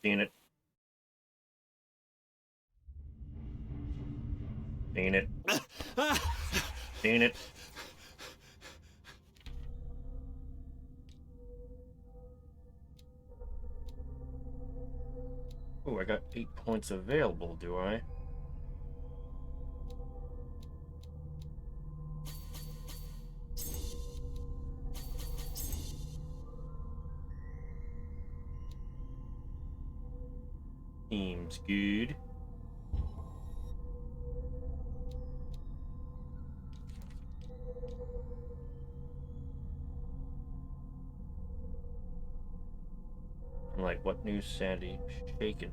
Seen it. Seen it. Seen it. Oh, I got 8 points available, do I? Seems good. I'm like, what news, Sandy? Shaking.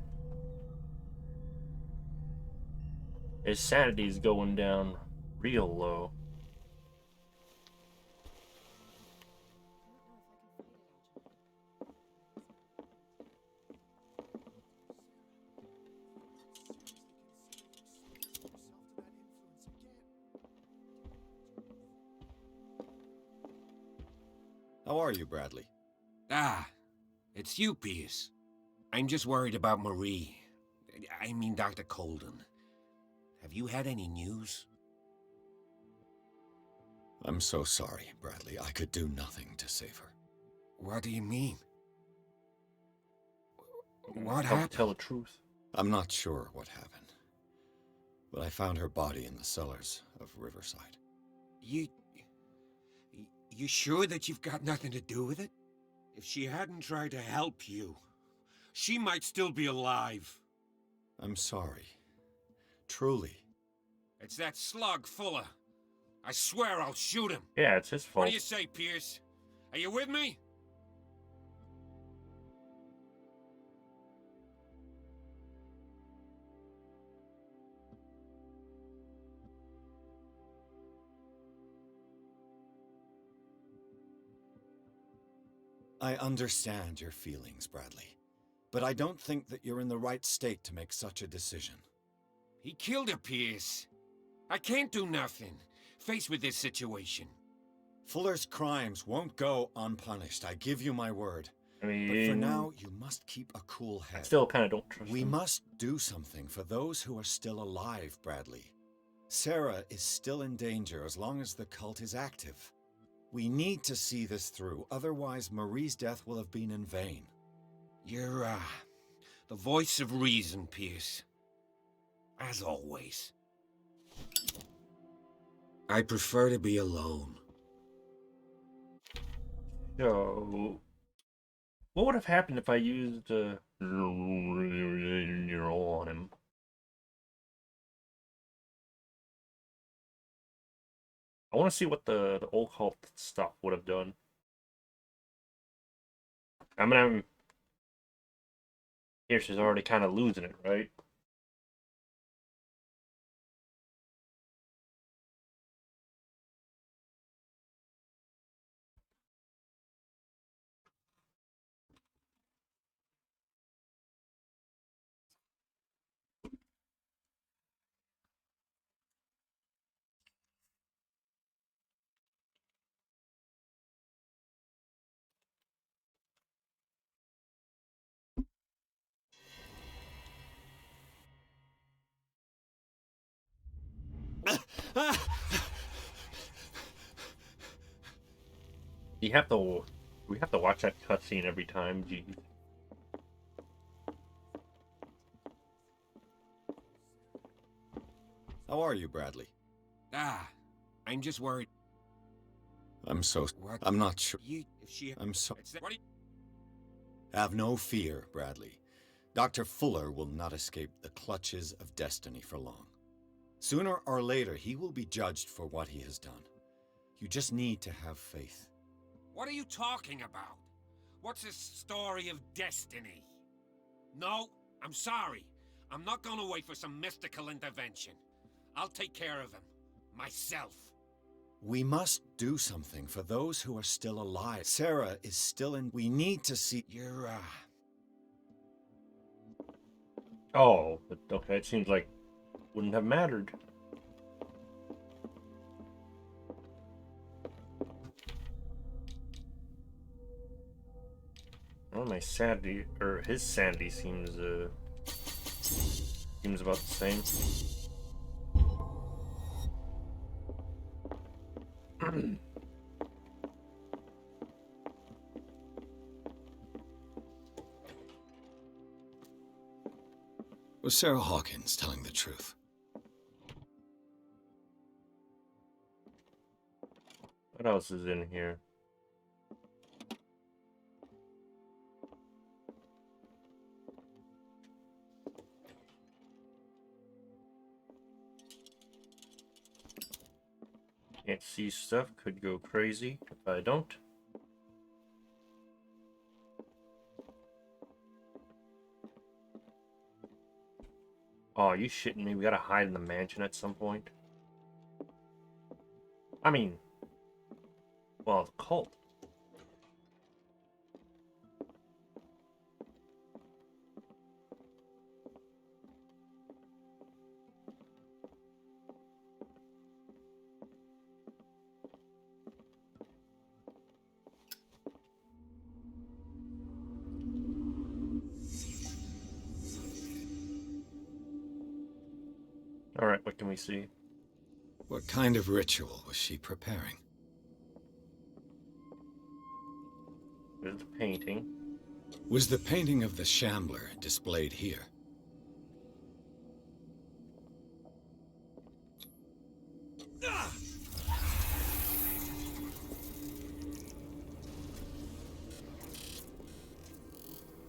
His sanity's going down real low. How are you, Bradley? Ah, it's you, Pierce. I'm just worried about Marie. I mean, Dr. Colden. Have you had any news? I'm so sorry, Bradley. I could do nothing to save her. What do you mean? What Tell happened? the truth. I'm not sure what happened, but I found her body in the cellars of Riverside. You sure that you've got nothing to do with it? If she hadn't tried to help you, she might still be alive. I'm sorry. Truly. It's that slug, Fuller. I swear I'll shoot him. Yeah, it's his fault. What do you say, Pierce? Are you with me? I understand your feelings, Bradley, but I don't think that you're in the right state to make such a decision. He killed her, Pierce. I can't do nothing, faced with this situation. Fuller's crimes won't go unpunished, I give you my word. I mean, But for now, you must keep a cool I head. still kind of don't trust We him. must do something for those who are still alive, Bradley. Sarah is still in danger as long as the cult is active. We need to see this through, otherwise Marie's death will have been in vain. You're, the voice of reason, Pierce. As always. I prefer to be alone. So, what would have happened if I used on him? I want to see what the old cult stuff would have done. I mean, here she's already kind of losing it, right? You have to. We have to watch that cutscene every time. Geez. How are you, Bradley? Ah, I'm just worried. I'm What? I'm not sure. If she... I'm so... What do you... Have no fear, Bradley. Dr. Fuller will not escape the clutches of destiny for long. Sooner or later, he will be judged for what he has done. You just need to have faith. What are you talking about? What's this story of destiny? No, I'm sorry. I'm not gonna wait for some mystical intervention. I'll take care of him. Myself. We must do something for those who are still alive. Sarah is still in... We need to see... You're, Oh, but okay. It seems like wouldn't have mattered. Well, my sanity, or his sanity seems about the same. Was Sarah Hawkins telling the truth? What else is in here? Can't see stuff, could go crazy if I don't. Oh, you shitting me? We gotta hide in the mansion at some point? I mean, well, the cult. Alright, what can we see? What kind of ritual was she preparing? There's the painting. Was the painting of the Shambler displayed here?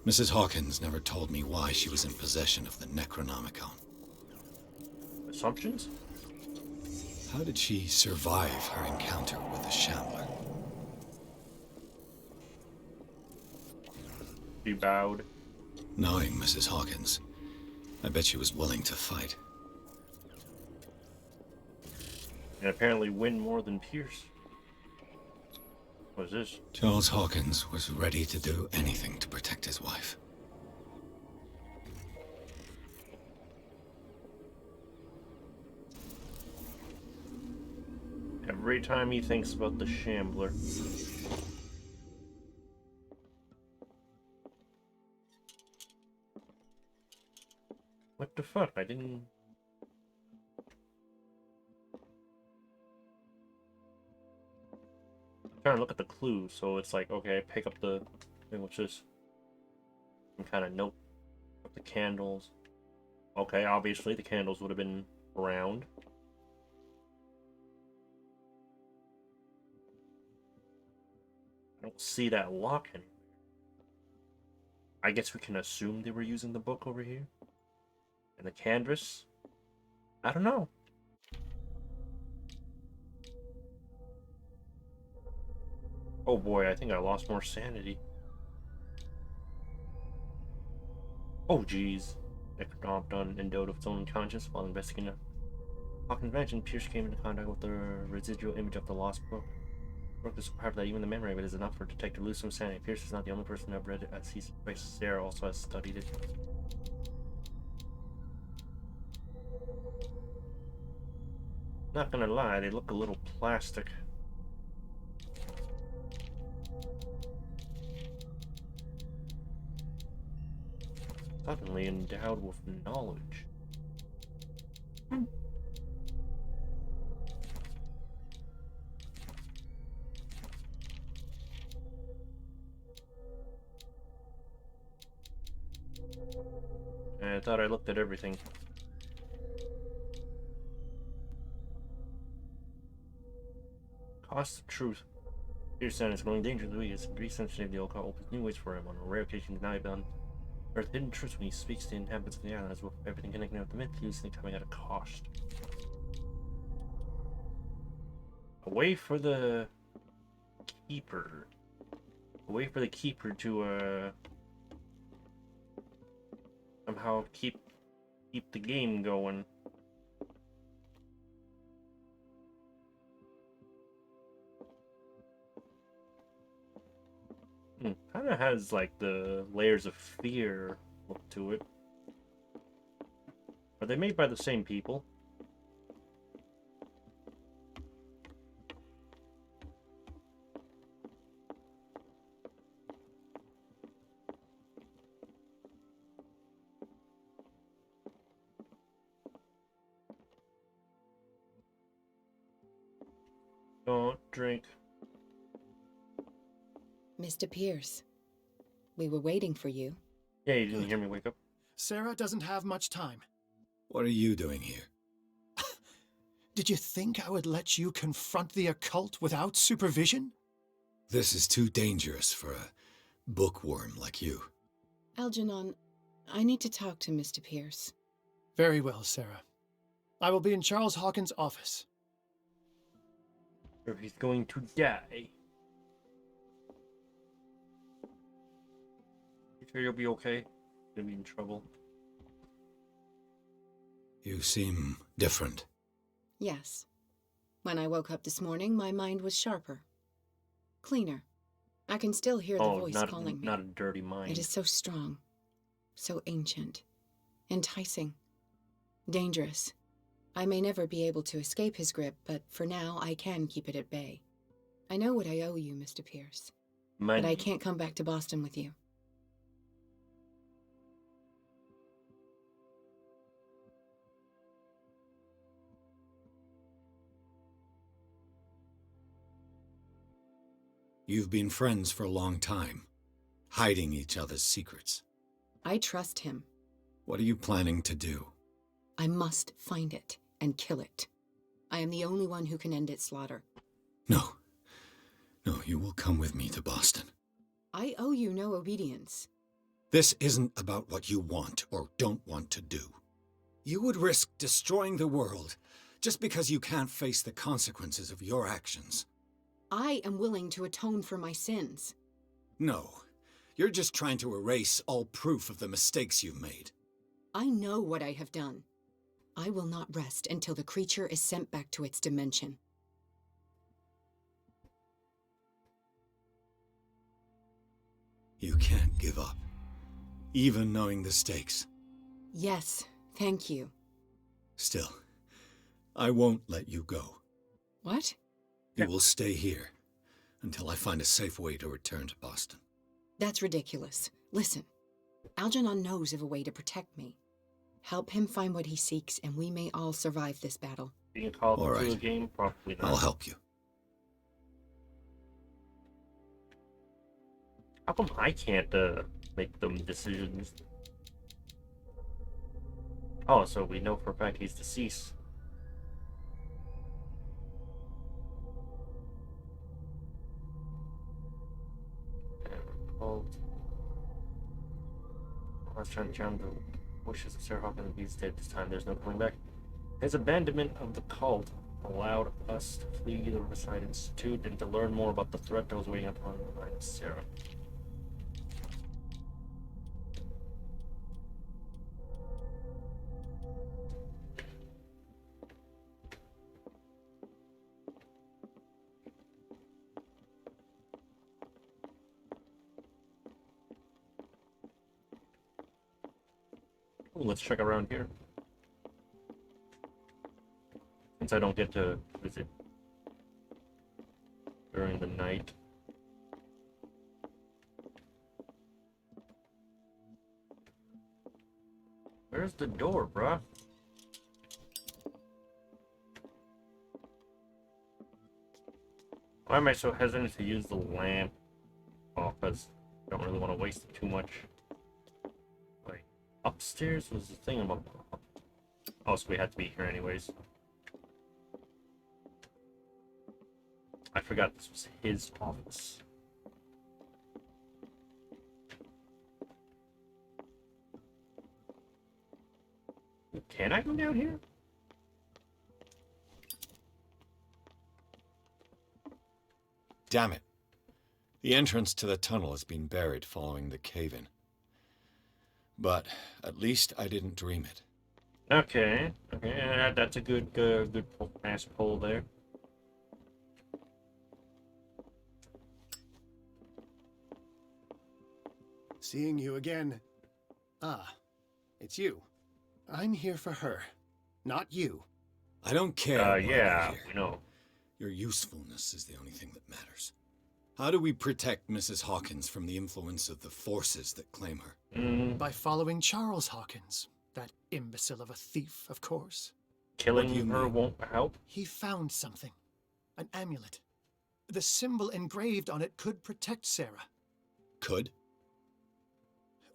Mrs. Hawkins never told me why she was in possession of the Necronomicon. Assumptions? How did she survive her encounter with the Shambler? She bowed. Knowing Mrs. Hawkins, I bet she was willing to fight. And apparently win more than Pierce. What is this? Charles Hawkins was ready to do anything to protect his wife. Every time he thinks about the Shambler. What the fuck? I didn't... I'm trying to look at the clues, so it's like, okay, pick up the... What's this? Some kind of note. Up the candles. Okay, obviously the candles would have been around. I don't see that lock anywhere. I guess we can assume they were using the book over here. And the canvas? I don't know. Oh boy, I think I lost more sanity. Oh jeez. Necronomicon endowed with its own conscience while investigating Hawkins mentioned Pierce came into contact with the residual image of the lost book. The book is so powerful that even the memory of it is enough for a detective to lose some sanity. Pierce is not the only person to have read it, as he suspects Sarah also has studied it. Not gonna lie, they look a little plastic. Suddenly endowed with knowledge. I thought I looked at everything. Cost of truth. Pearson is going dangerously as recently the occult opens new ways for him on a rare occasion denied beyond Earth hidden truths when he speaks to the inhabitants of the island as well everything connected with the myth usually coming at a cost. A way for the keeper. A way for the keeper to somehow keep the game going. Kind of has like the layers of fear look to it. Are they made by the same people? Don't drink. Mr. Pierce, we were waiting for you. Yeah, you didn't hear me wake up. Sarah doesn't have much time. What are you doing here? Did you think I would let you confront the occult without supervision? This is too dangerous for a bookworm like you. Algernon, I need to talk to Mr. Pierce. Very well, Sarah. I will be in Charles Hawkins' office. Or he's going to die. You sure you'll be okay? You'll be in trouble. You seem different. Yes. When I woke up this morning, my mind was sharper. Cleaner. I can still hear the voice calling me. Not a dirty mind. It is so strong. So ancient. Enticing. Dangerous. I may never be able to escape his grip, but for now I can keep it at bay. I know what I owe you, Mr. Pierce. Money. But I can't come back to Boston with you. You've been friends for a long time, hiding each other's secrets. I trust him. What are you planning to do? I must find it and kill it. I am the only one who can end its slaughter. No. No, you will come with me to Boston. I owe you no obedience. This isn't about what you want or don't want to do. You would risk destroying the world just because you can't face the consequences of your actions. I am willing to atone for my sins. No, you're just trying to erase all proof of the mistakes you've made. I know what I have done. I will not rest until the creature is sent back to its dimension. You can't give up, even knowing the stakes. Yes, thank you. Still, I won't let you go. What? You will stay here until I find a safe way to return to Boston. That's ridiculous. Listen, Algernon knows of a way to protect me. Help him find what he seeks, and we may all survive this battle. Being called All to a right. game? Probably not. I'll help you. How come I can't make them decisions? Oh, so we know for a fact he's deceased. Called. I was trying to jam the wishes of Sarah Hawkins, and he's dead this time. There's no coming back. His abandonment of the cult allowed us to flee the Riverside Institute and to learn more about the threat that was waiting upon the mind of Sarah. Ooh, let's check around here. Since I don't get to visit during the night. Where's the door, bruh? Why am I so hesitant to use the lamp? Oh, because I don't really want to waste it too much. Wait, upstairs was the thing about. Oh, so we had to be here anyways. I forgot this was his office. Can I go down here? Damn it. The entrance to the tunnel has been buried following the cave-in. But at least I didn't dream it. Okay, that's a good ass pull there. Seeing you again. Ah, it's you. I'm here for her, not you. I don't care. why Yeah, you're here. we know. Your usefulness is the only thing that matters. How do we protect Mrs. Hawkins from the influence of the forces that claim her? By following Charles Hawkins, that imbecile of a thief, of course. What do you Killing her mean? won't help. He found something. An amulet. The symbol engraved on it could protect Sarah. Could?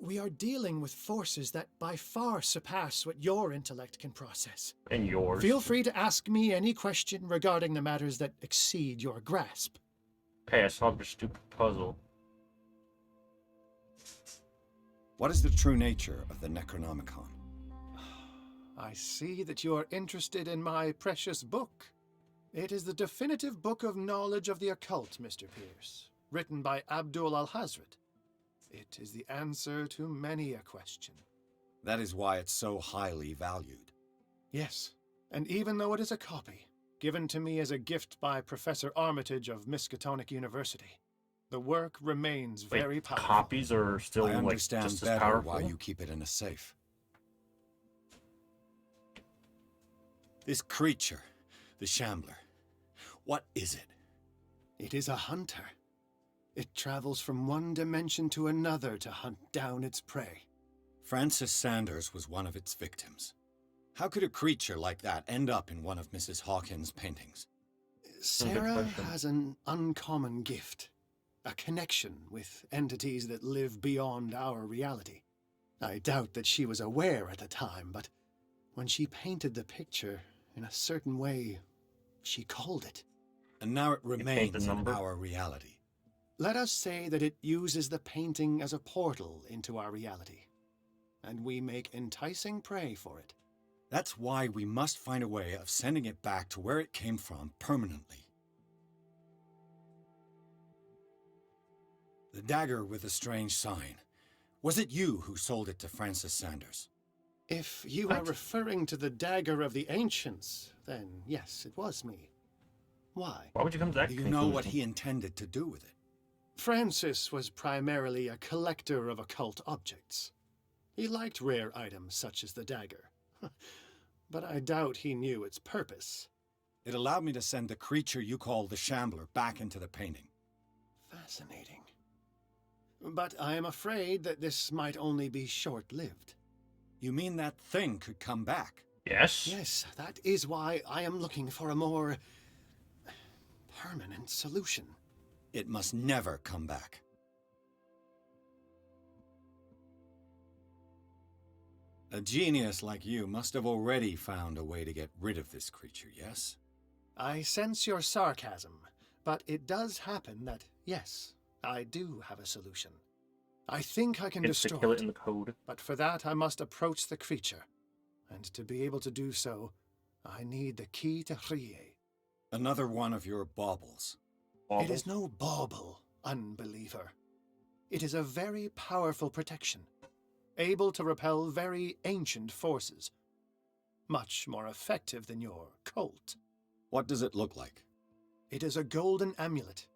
We are dealing with forces that by far surpass what your intellect can process. And yours. Feel free to ask me any question regarding the matters that exceed your grasp. Okay, I solved your stupid puzzle. What is the true nature of the Necronomicon? I see that you are interested in my precious book. It is the definitive book of knowledge of the occult, Mr. Pierce, written by Abdul al-Hazred. It is the answer to many a question. That is why it's so highly valued. Yes, and even though it is a copy, given to me as a gift by Professor Armitage of Miskatonic University, the work remains very powerful. Copies are still I like understand just as better powerful. why you keep it in a safe. This creature, the Shambler, what is it? It is a hunter. It travels from one dimension to another to hunt down its prey. Francis Sanders was one of its victims. How could a creature like that end up in one of Mrs. Hawkins' paintings? Sarah has an uncommon gift. A connection with entities that live beyond our reality. I doubt that she was aware at the time, but when she painted the picture in a certain way, she called it. And now it paint the remains in number? our reality. Let us say that it uses the painting as a portal into our reality, and we make enticing prey for it. That's why we must find a way of sending it back to where it came from permanently. The dagger with the strange sign. Was it you who sold it to Francis Sanders? If you are referring to the dagger of the ancients, then yes, it was me. Why? Why would you come to that Do you know what conclusion? he intended to do with it? Francis was primarily a collector of occult objects. He liked rare items such as the dagger. But I doubt he knew its purpose. It allowed me to send the creature you call the Shambler back into the painting. Fascinating. But I am afraid that this might only be short-lived. You mean that thing could come back? Yes. Yes, that is why I am looking for a more permanent solution. It must never come back. A genius like you must have already found a way to get rid of this creature, yes? I sense your sarcasm, but it does happen that, yes, I do have a solution. I think I can It's to destroy kill it, it in the code. but for that I must approach the creature. And to be able to do so, I need the key to Rie. Another one of your baubles. It is no bauble, unbeliever. It is a very powerful protection, able to repel very ancient forces. Much more effective than your Colt. What does it look like? It is a golden amulet,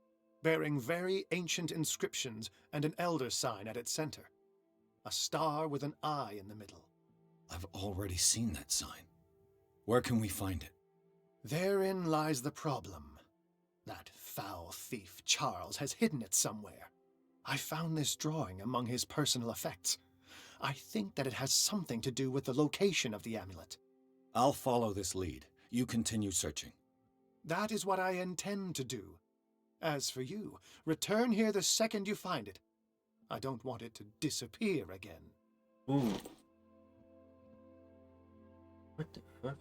bearing very ancient inscriptions and an elder sign at its center. A star with an eye in the middle. I've already seen that sign. Where can we find it? Therein lies the problem. That foul thief Charles has hidden it somewhere. I found this drawing among his personal effects. I think that it has something to do with the location of the amulet. I'll follow this lead. You continue searching. That is what I intend to do. As for you, return here the second you find it. I don't want it to disappear again. Ooh. What the fuck?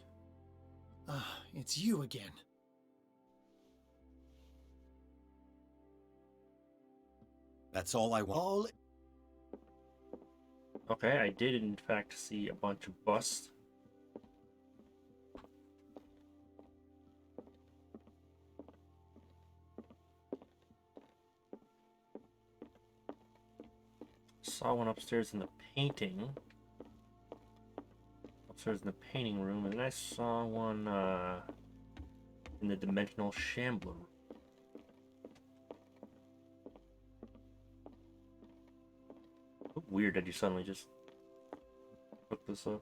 Ah, it's you again. That's all I want. All Okay, I did in fact see a bunch of busts. Saw one upstairs in the painting. Upstairs in the painting room, and then I saw one in the dimensional shambler room. Weird that you suddenly just looked this up.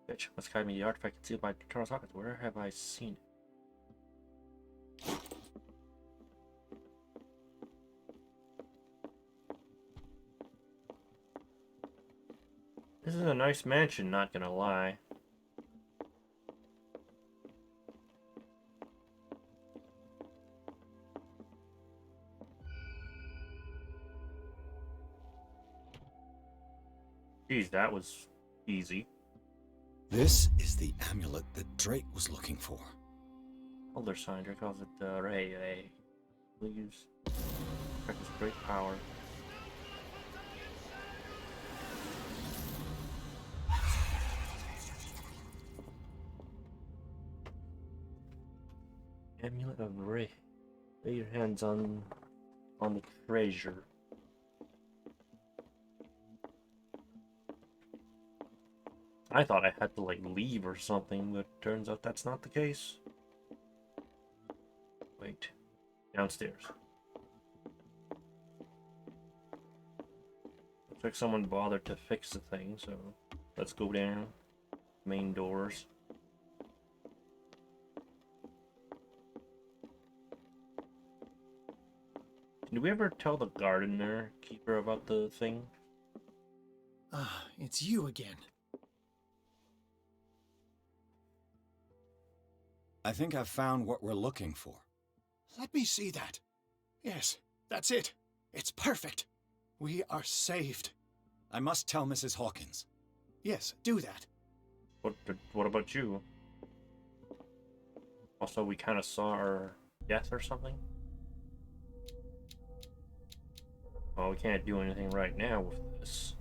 Bitch, must guide me the artifact concealed by internal sockets. Where have I seen it? This is a nice mansion, not gonna lie. Geez, that was easy. This is the amulet that Drake was looking for. Elder sign, Drake calls it Ray. Leaves. Practice great power. Amulet of Ray. Lay your hands on the treasure. I thought I had to like leave or something, but turns out that's not the case. Wait. Downstairs. Looks like someone bothered to fix the thing, so let's go down. Main doors. Did we ever tell the gardener keeper about the thing? Ah, it's you again. I think I've found what we're looking for. Let me see that. Yes, that's it. It's perfect. We are saved. I must tell Mrs. Hawkins. Yes, do that. What about you? Also, we kind of saw our death or something? Well, we can't do anything right now with this.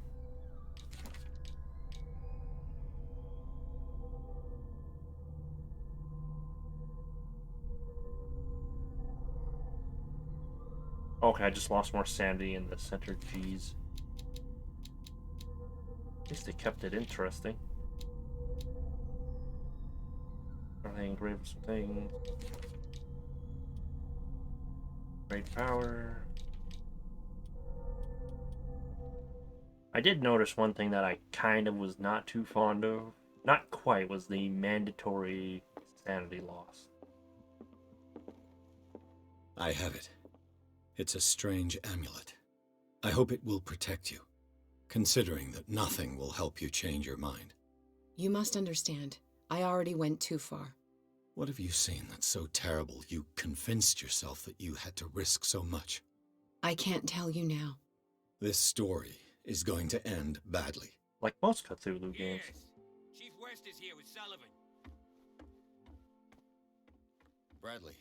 Okay, I just lost more sanity in the center. Jeez. At least they kept it interesting. Are they engraved some things? Great power. I did notice one thing that I kind of was not too fond of. Not quite, was the mandatory sanity loss. I have it. It's a strange amulet. I hope it will protect you, considering that nothing will help you change your mind. You must understand, I already went too far. What have you seen that's so terrible you convinced yourself that you had to risk so much? I can't tell you now. This story is going to end badly. Like most Cthulhu games. Yes. Chief West is here with Sullivan. Bradley,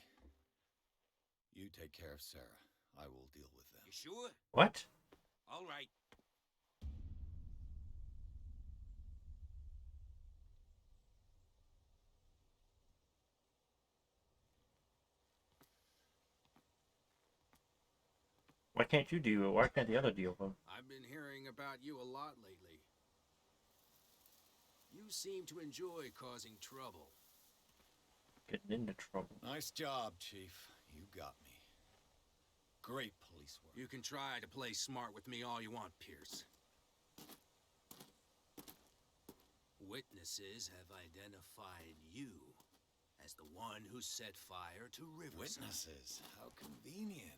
you take care of Sarah. I will deal with them. You sure? What? All right. Why can't you do it? Why can't the other deal with them? I've been hearing about you a lot lately. You seem to enjoy causing trouble. Getting into trouble. Nice job, Chief. You got me. Great police work. You can try to play smart with me all you want, Pierce. Witnesses have identified you as the one who set fire to Riverside. Witnesses? How convenient.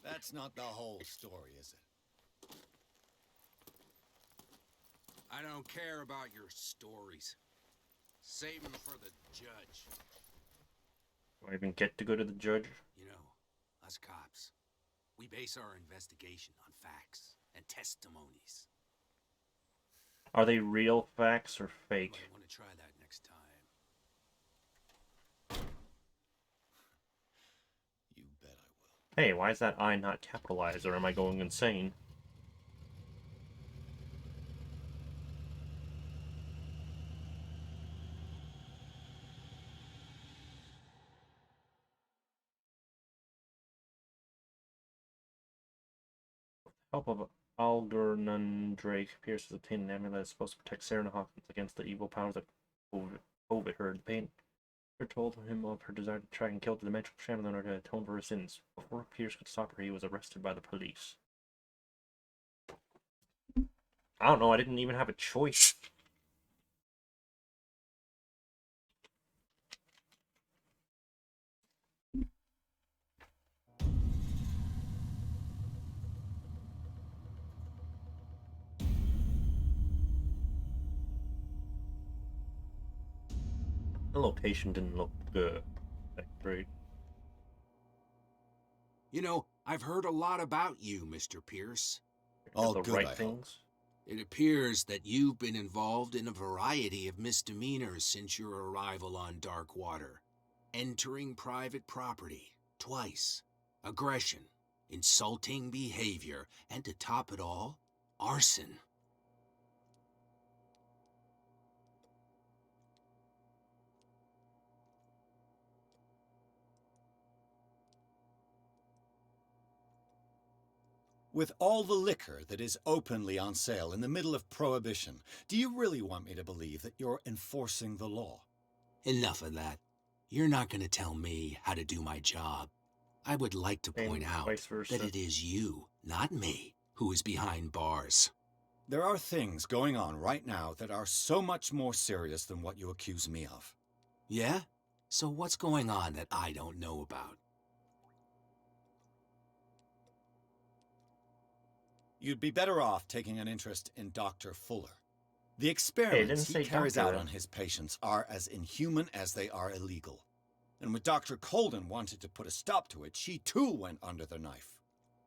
That's not the whole story, is it? I don't care about your stories. Save them for the judge. Do I even get to go to the judge? You know, us cops, we base our investigation on facts and testimonies. Are they real facts or fake? Might want to try that next time. You bet I will. Hey, why is that I not capitalized, or am I going insane? Help of Algernon Drake, Pierce has obtained an amulet that's supposed to protect Sarah Hawkins against the evil powers that over her. The painter told him of her desire to track and kill the dimensional shaman in order to atone for her sins. Before Pierce could stop her, he was arrested by the police. I don't know, I didn't even have a choice. The location didn't look good. That great. You know, I've heard a lot about you, Mr. Pierce. All The good, right I hope. things. It appears that you've been involved in a variety of misdemeanors since your arrival on Darkwater. Entering private property, twice. Aggression, insulting behavior, and to top it all, arson. With all the liquor that is openly on sale in the middle of Prohibition, do you really want me to believe that you're enforcing the law? Enough of that. You're not going to tell me how to do my job. I would like to And point out vice versa. that it is you, not me, who is behind bars. There are things going on right now that are so much more serious than what you accuse me of. Yeah? So what's going on that I don't know about? You'd be better off taking an interest in Dr. Fuller. The Hey, it experiments didn't he say carries doctor, out on his patients are as inhuman as they are illegal. And when Dr. Colden wanted to put a stop to it, she too went under the knife.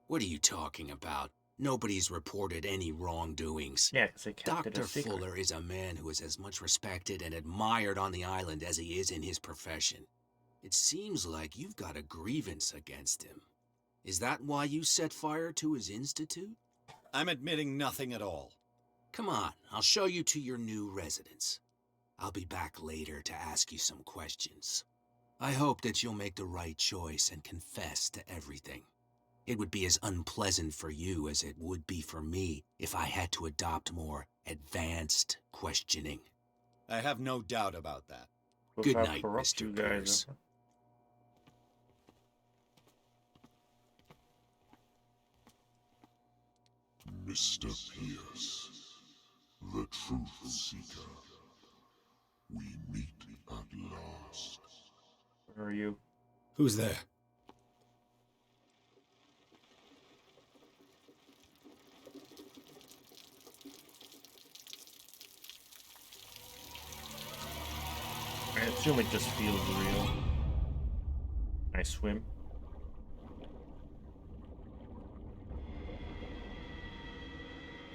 What are you talking about? Nobody's reported any wrongdoings. Yeah, because they kept it Dr. a secret. Fuller is a man who is as much respected and admired on the island as he is in his profession. It seems like you've got a grievance against him. Is that why you set fire to his institute? I'm admitting nothing at all. Come on, I'll show you to your new residence. I'll be back later to ask you some questions. I hope that you'll make the right choice and confess to everything. It would be as unpleasant for you as it would be for me if I had to adopt more advanced questioning. I have no doubt about that. Look Good how night, corrupt Mr. you guys Pierce. are. Mr. Pierce, the Truth Seeker. We meet at last. Where are you? Who's there? I assume it just feels real. I swim.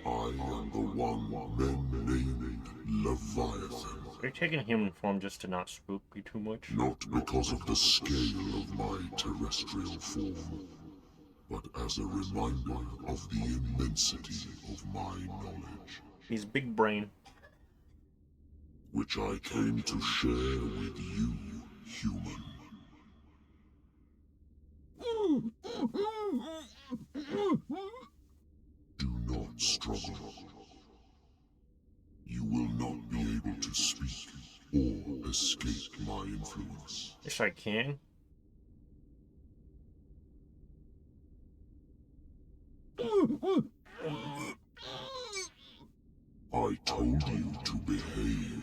I am the one men named Leviathan, Are you taking human form just to not spook me too much? not because of the scale of my terrestrial form, but as a reminder of the immensity of my knowledge, He's big brain. which I came to share with you, human. Do not struggle. You will not be able to speak or escape my influence. Yes, I can. I told you to behave.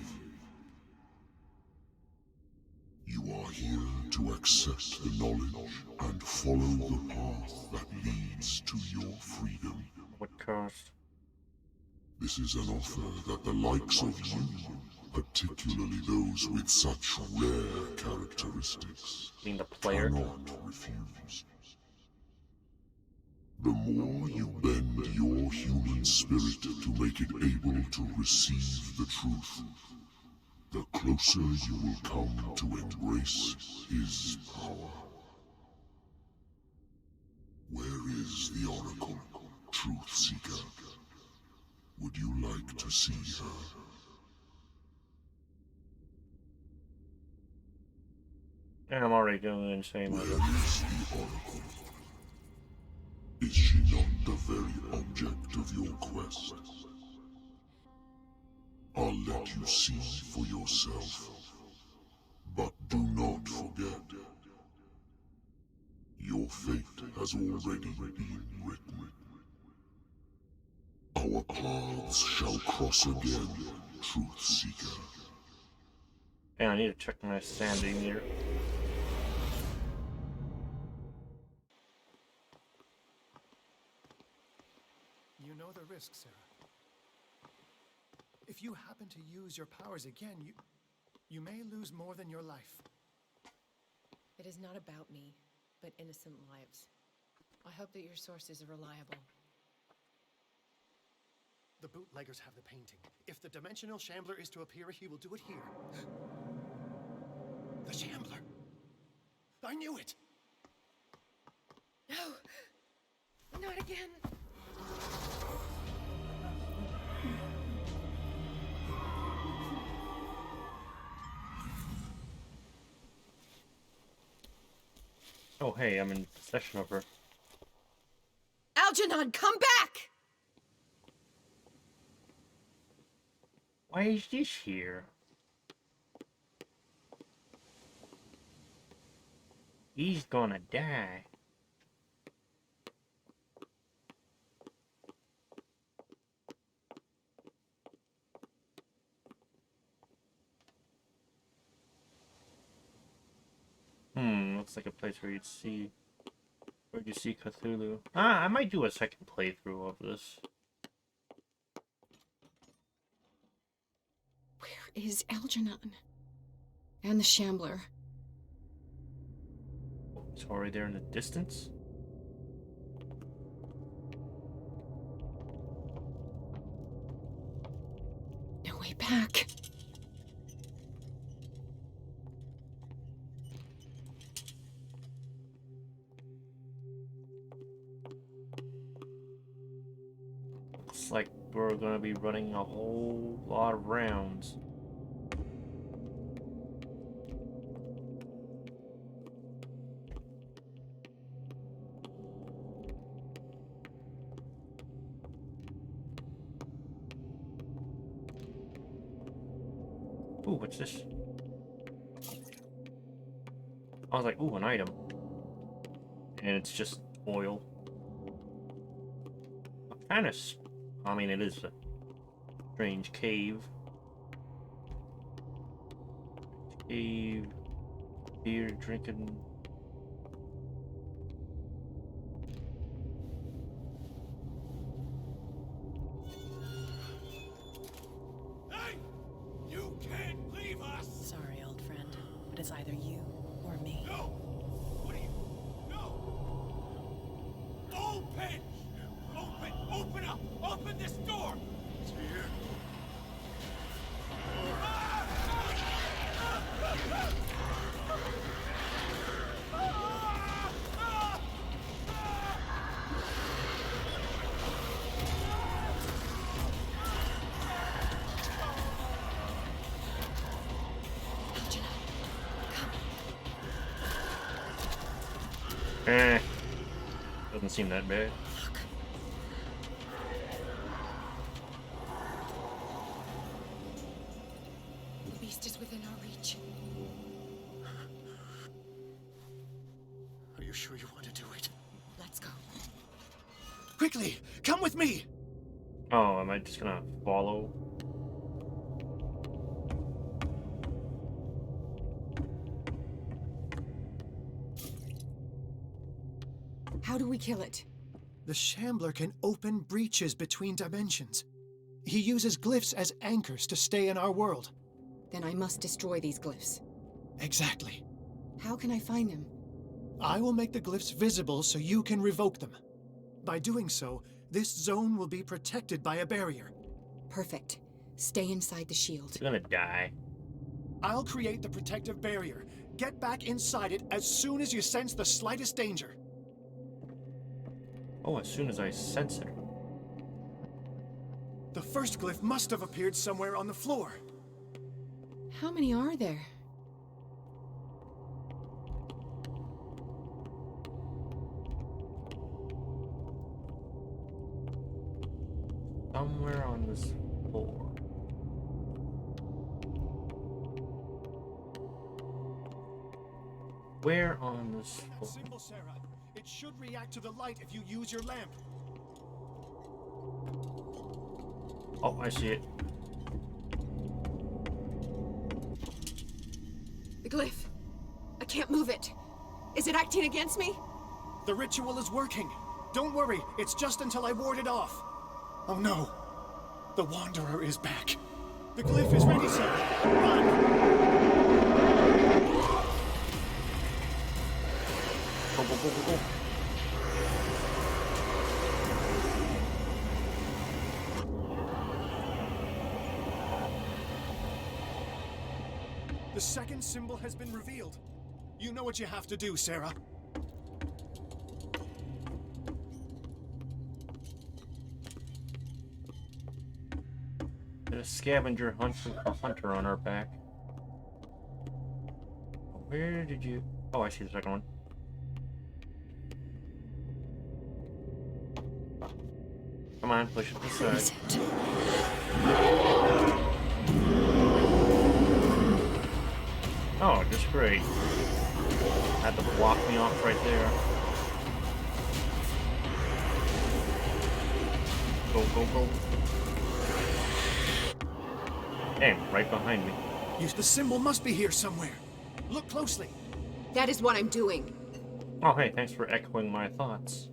You are here to accept the knowledge and follow the path that leads to your freedom. What cost? This is an offer that the likes of you, particularly those with such rare characteristics, Being the player? cannot refuse. The more you bend your human spirit to make it able to receive the truth, the closer you will come to embrace his power. Where is the Oracle, Truth Seeker? Would you like to see her? And I'm already going insane. Where is the Oracle? Is she not the very object of your quest? I'll let you see for yourself. But do not forget, your fate has already been written. Our paths shall cross again, Truth Seeker. And I need to check my sanity meter. You know the risk, Sarah. If you happen to use your powers again, You may lose more than your life. It is not about me, but innocent lives. I hope that your sources are reliable. The bootleggers have the painting. If the dimensional shambler is to appear, he will do it here. The shambler! I knew it! No! Not again! Oh, hey, I'm in possession of her. Algernon, come back! Why is this here? He's gonna die. Looks like a place where you'd see... Where'd you see Cthulhu? I might do a second playthrough of this. Where is Algernon? And the Shambler? It's already there in the distance. No way back. Looks like we're gonna be running a whole lot of rounds. Ooh, what's this? I was like, ooh, an item. And it's just oil. Kind of, I mean, it is a strange cave. Cave, beer drinking. Hey! You can't leave us! Sorry, old friend, but it's either you or me. No! What are you? No! Open! Open up! Open this door! It's here. Doesn't seem that bad. The beast is within our reach. Are you sure you want to do it? Let's go. Quickly, come with me! Oh, am I just gonna follow? How do we kill it? The Shambler can open breaches between dimensions. He uses glyphs as anchors to stay in our world. Then I must destroy these glyphs. Exactly. How can I find them? I will make the glyphs visible so you can revoke them. By doing so, this zone will be protected by a barrier. Perfect. Stay inside the shield. You're gonna die. I'll create the protective barrier. Get back inside it as soon as you sense the slightest danger. Oh, as soon as I sense it. The first glyph must have appeared somewhere on the floor. How many are there? Somewhere on this floor. Where on this That floor? symbol, Sarah. It should react to the light if you use your lamp. Oh, I see it. The glyph. I can't move it. Is it acting against me? The ritual is working. Don't worry, it's just until I ward it off. Oh no. The Wanderer is back. The glyph is ready, Sarah. Run! go, go, go, go. The second symbol has been revealed. You know what you have to do, Sarah. There's a scavenger hunter on our back. Where did you... Oh, I see the second one. Come on, push it aside. Oh, just great. Had to block me off right there. Go, go, go. Hey, right behind me. The symbol must be here somewhere. Look closely. That is what I'm doing. Oh, hey, thanks for echoing my thoughts.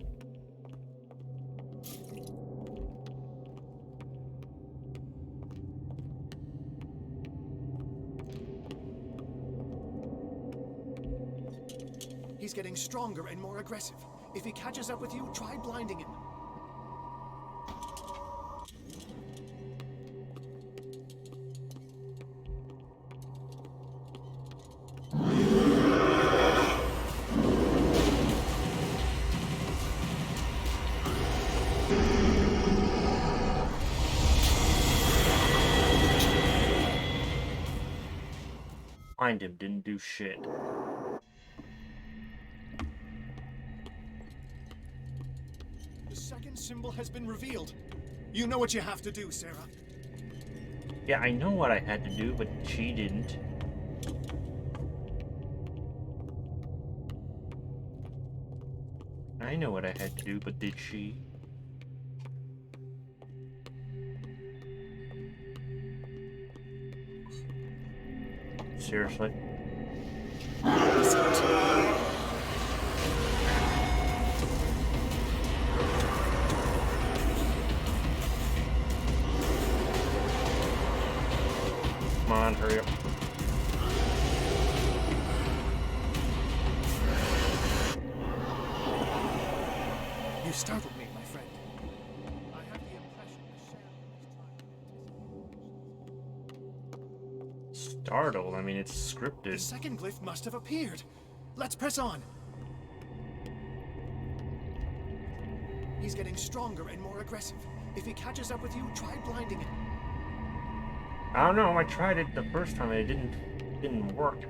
He's getting stronger and more aggressive. If he catches up with you, try blinding him. Find him, didn't do shit. The second symbol has been revealed. You know what you have to do, Sarah. Yeah, I know what I had to do, but she didn't. I know what I had to do, but did she? Seriously? Come on, hurry up. You startled me, my friend. I have the impression the sham is trying to... Startled? I mean, it's The scripted. second glyph must have appeared. Let's press on. He's getting stronger and more aggressive. If he catches up with you, try blinding him. I don't know, I tried it the first time and it didn't work.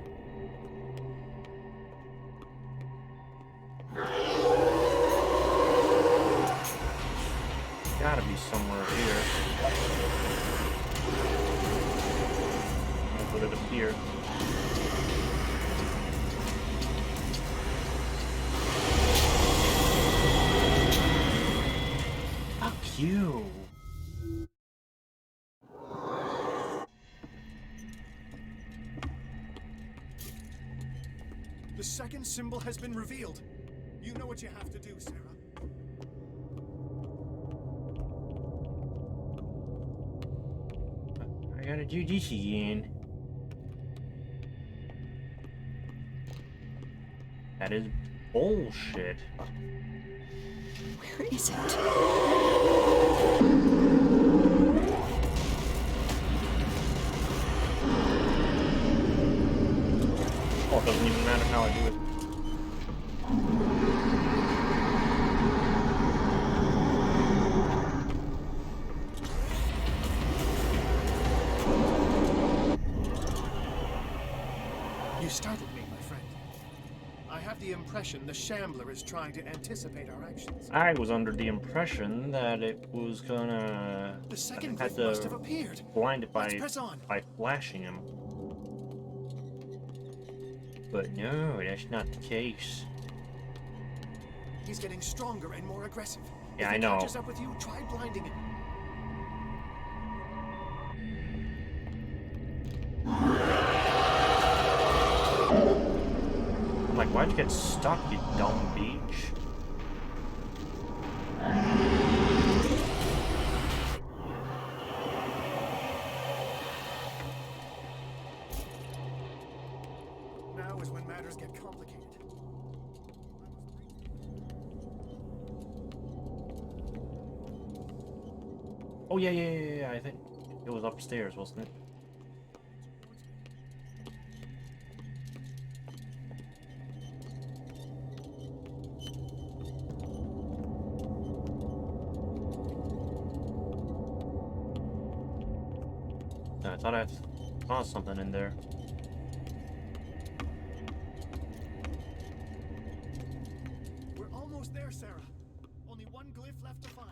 Gotta be somewhere here. I'll put it up here. Fuck you. The second symbol has been revealed. You know what you have to do, Sarah. I gotta do this again. That is bullshit. Where is it? Oh, it doesn't even matter how I do it. You startled me, my friend. I have the impression the Shambler is trying to anticipate our actions. I was under the impression that it was gonna... The second had glyph must to have appeared. blind it Let's press on. by flashing him. But no, that's not the case. He's getting stronger and more aggressive. Yeah, if I he know. catches up with you, try blinding him. I'm like, why'd you get stuck, you dumb beach? Now is when matters get complicated. Oh yeah. I think it was upstairs, wasn't it? I thought I saw something in there. We're almost there, Sarah. Only one glyph left to find.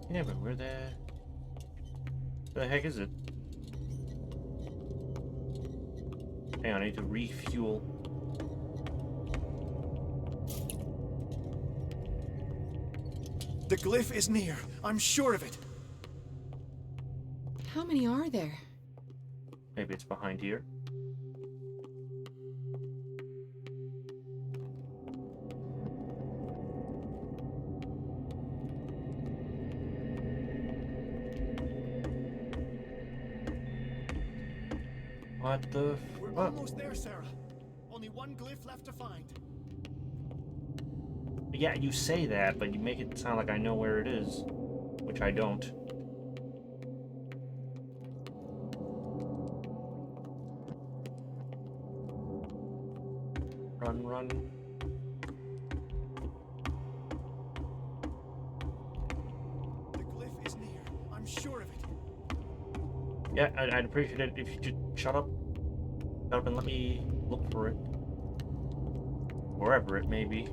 Yeah, but where the heck is it? Hang on, I need to refuel. The glyph is near. I'm sure of it. How many are there? Maybe it's behind here. What the We're fuck? almost there, Sarah. Only one glyph left to find. Yeah, you say that, but you make it sound like I know where it is, which I don't. Run. The glyph is near. I'm sure of it. Yeah, I'd appreciate it if you could shut up and let me look for it. Wherever it may be.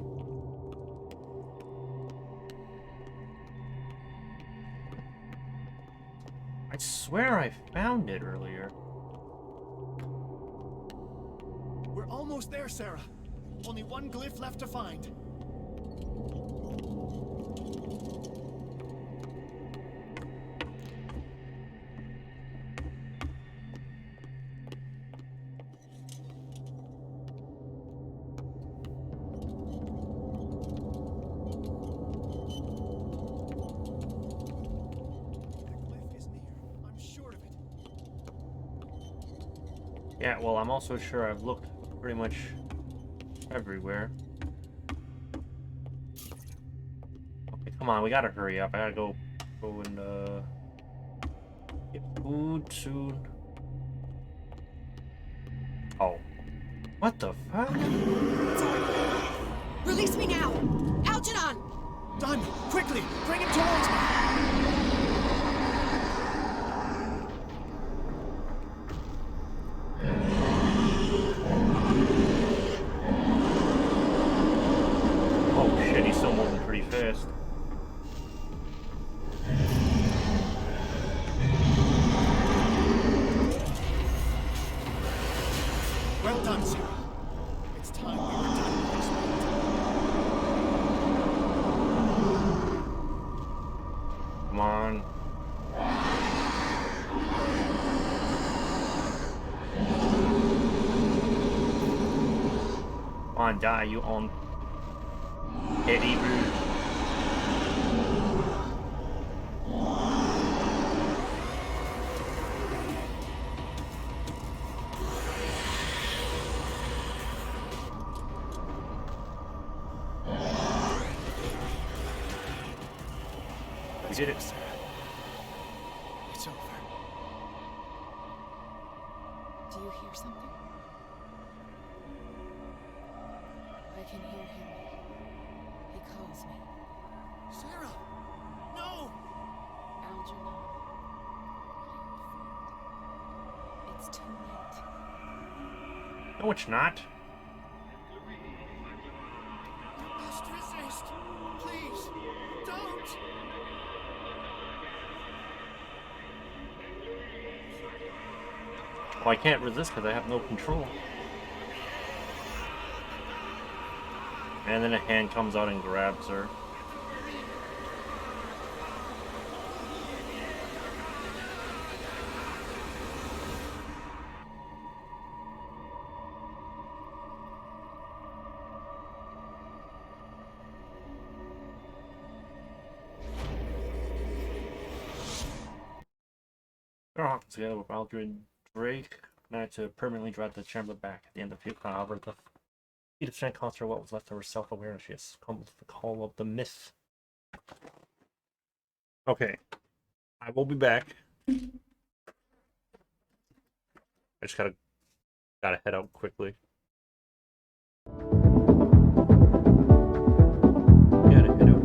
I swear I found it earlier. We're almost there, Sarah. Only one glyph left to find. The glyph is near. I'm sure of it. Yeah, well, I'm also sure I've looked pretty much everywhere. Okay, come on, we gotta hurry up. I gotta go and get food soon. Oh. What the fuck? Release me now! Algernon! Done! Quickly! Bring him towards me! Oh shit, he's still moving pretty fast. Well done, Sarah. It's time we were done with this. Come on. Come on, die, you on Eddie Rude. We did it. It's over. Do you hear something? I can hear him. He calls me. Sarah! No! Algernon. It's too late. No, it's not. Just resist! Please! Don't! Well, I can't resist because I have no control. And then a hand comes out and grabs her. Together with Aldrin Drake, managed to permanently drive the chamber back at the end of However, the Eat a strength concert what was left of her self-awareness. She has come to the call of the myth. Okay. I will be back. I just gotta head out quickly. Gotta head out.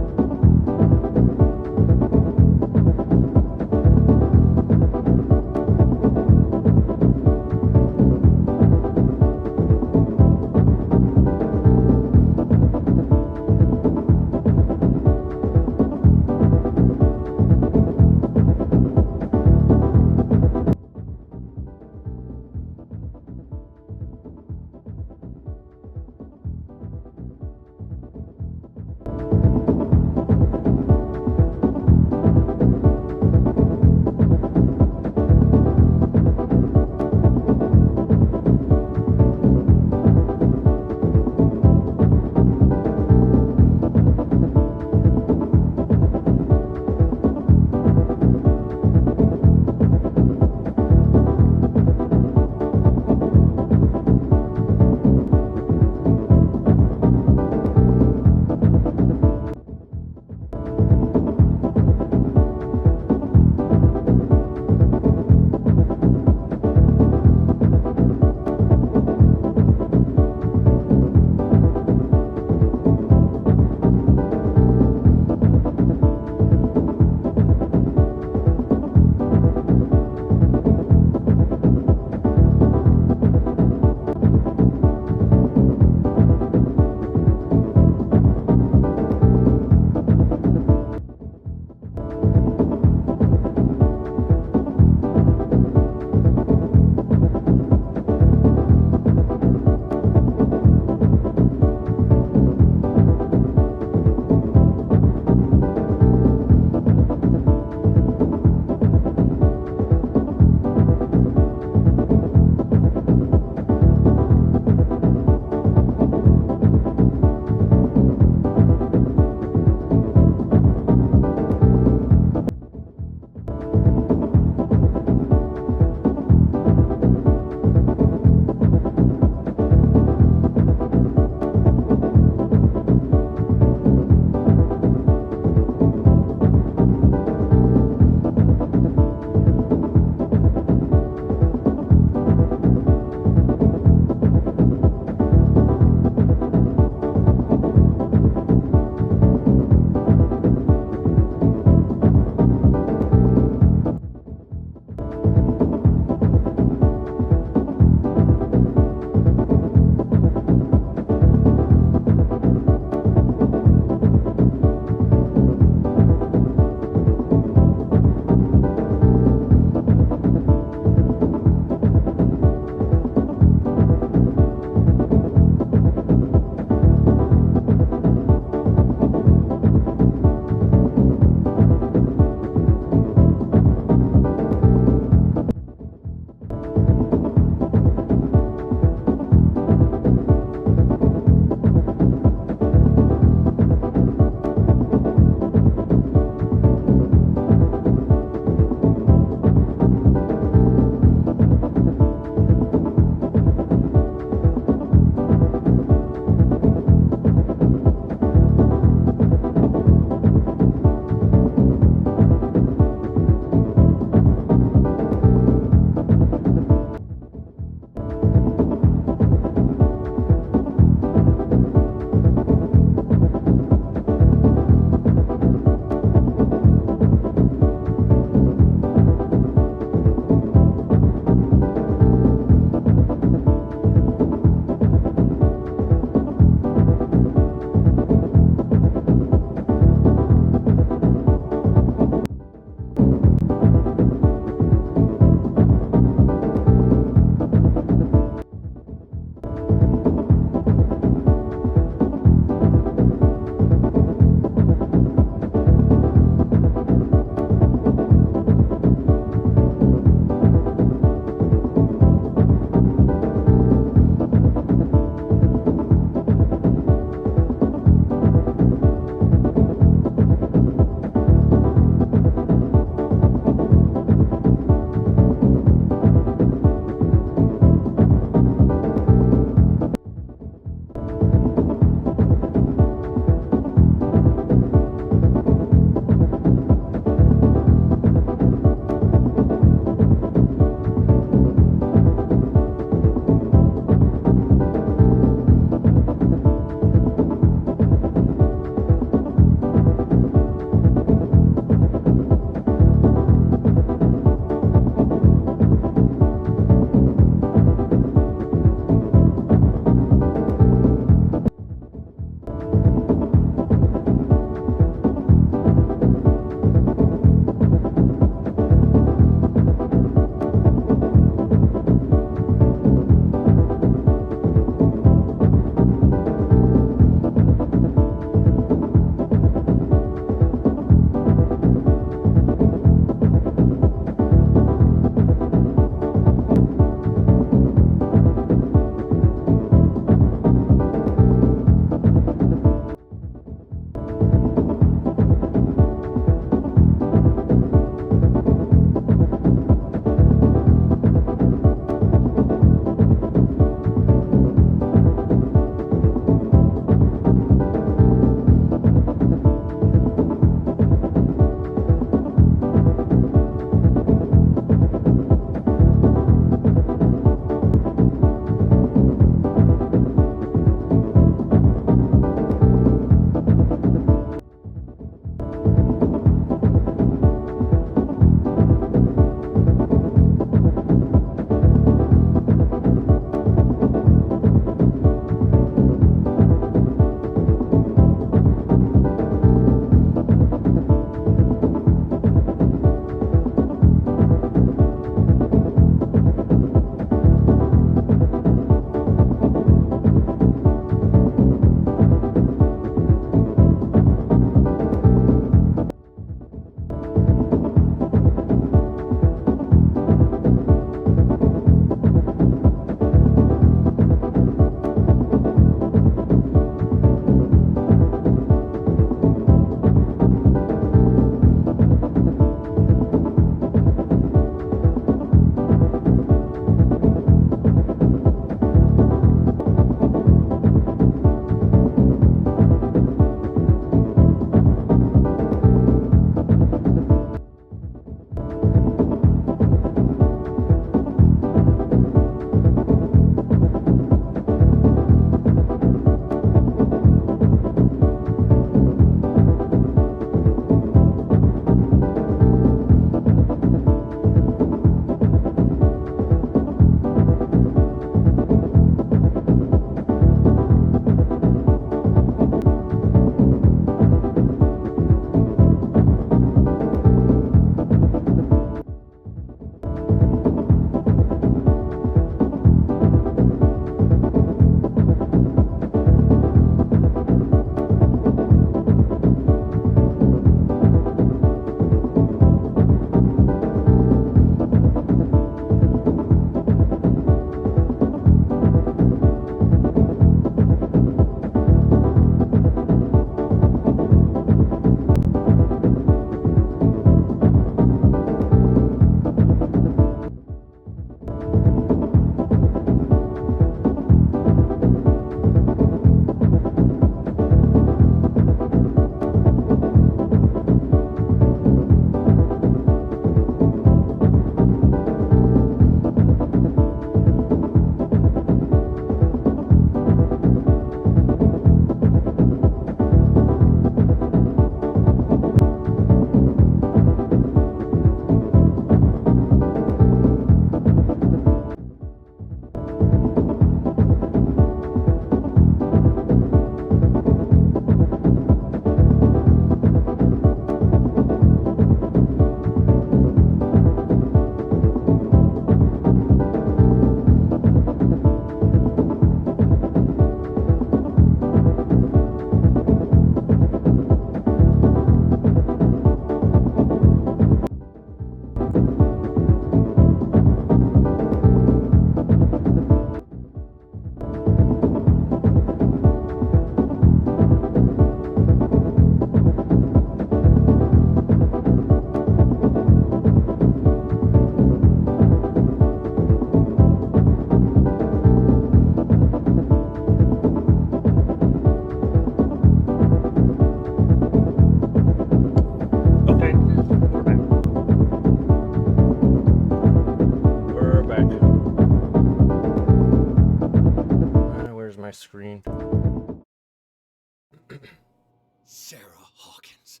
Sarah Hawkins.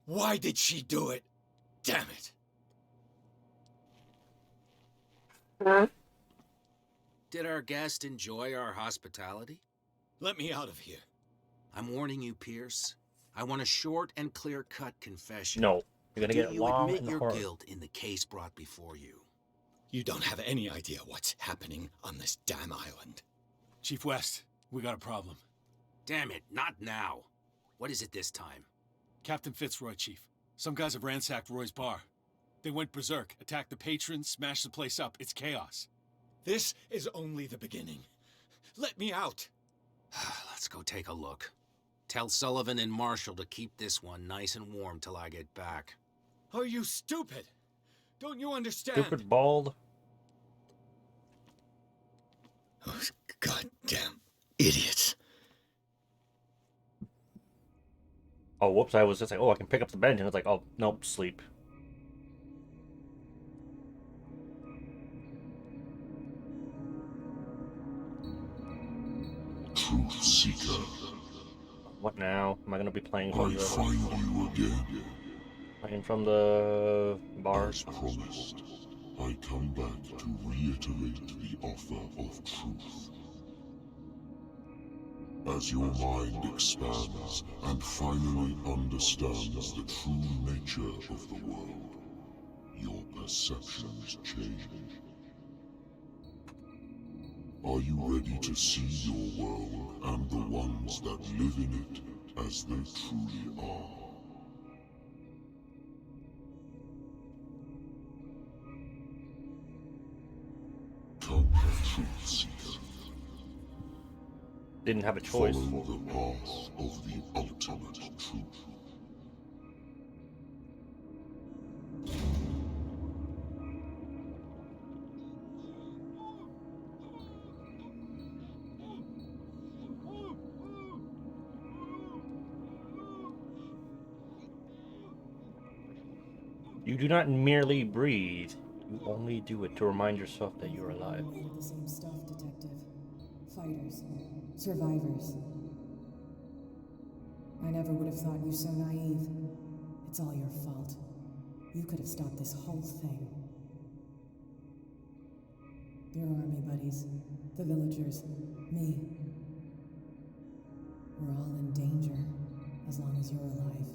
Why did she do it? Damn it. Did our guest enjoy our hospitality? Let me out of here. I'm warning you, Pierce. I want a short and clear-cut confession. No. You're gonna Do get you long admit and your hard. guilt in the case brought before you? You don't have any idea what's happening on this damn island. Chief West, we got a problem. Damn it, not now. What is it this time? Captain Fitzroy, Chief. Some guys have ransacked Roy's bar. They went berserk, attacked the patrons, smashed the place up. It's chaos. This is only the beginning. Let me out. Let's go take a look. Tell Sullivan and Marshall to keep this one nice and warm till I get back. Are you stupid? Don't you understand? Stupid bald. Those goddamn idiots. Oh, whoops, I was just like, oh, I can pick up the bench, and it's like, oh, nope, sleep. Truth Seeker, What now? Am I gonna be playing I from the... find you again. Playing from the bar? As promised, I come back to reiterate the offer of truth. As your mind expands and finally understands the true nature of the world, your perceptions change. Are you ready to see your world and the ones that live in it as they truly are? Come, Truth Seeker. Didn't have a choice. Follow the path of the ultimate truth. You do not merely breathe. You only do it to remind yourself that you're alive. Made of the same stuff, Detective. Fighters. Survivors. I never would have thought you so naive. It's all your fault. You could have stopped this whole thing. Your army buddies, the villagers, me. We're all in danger, as long as you're alive.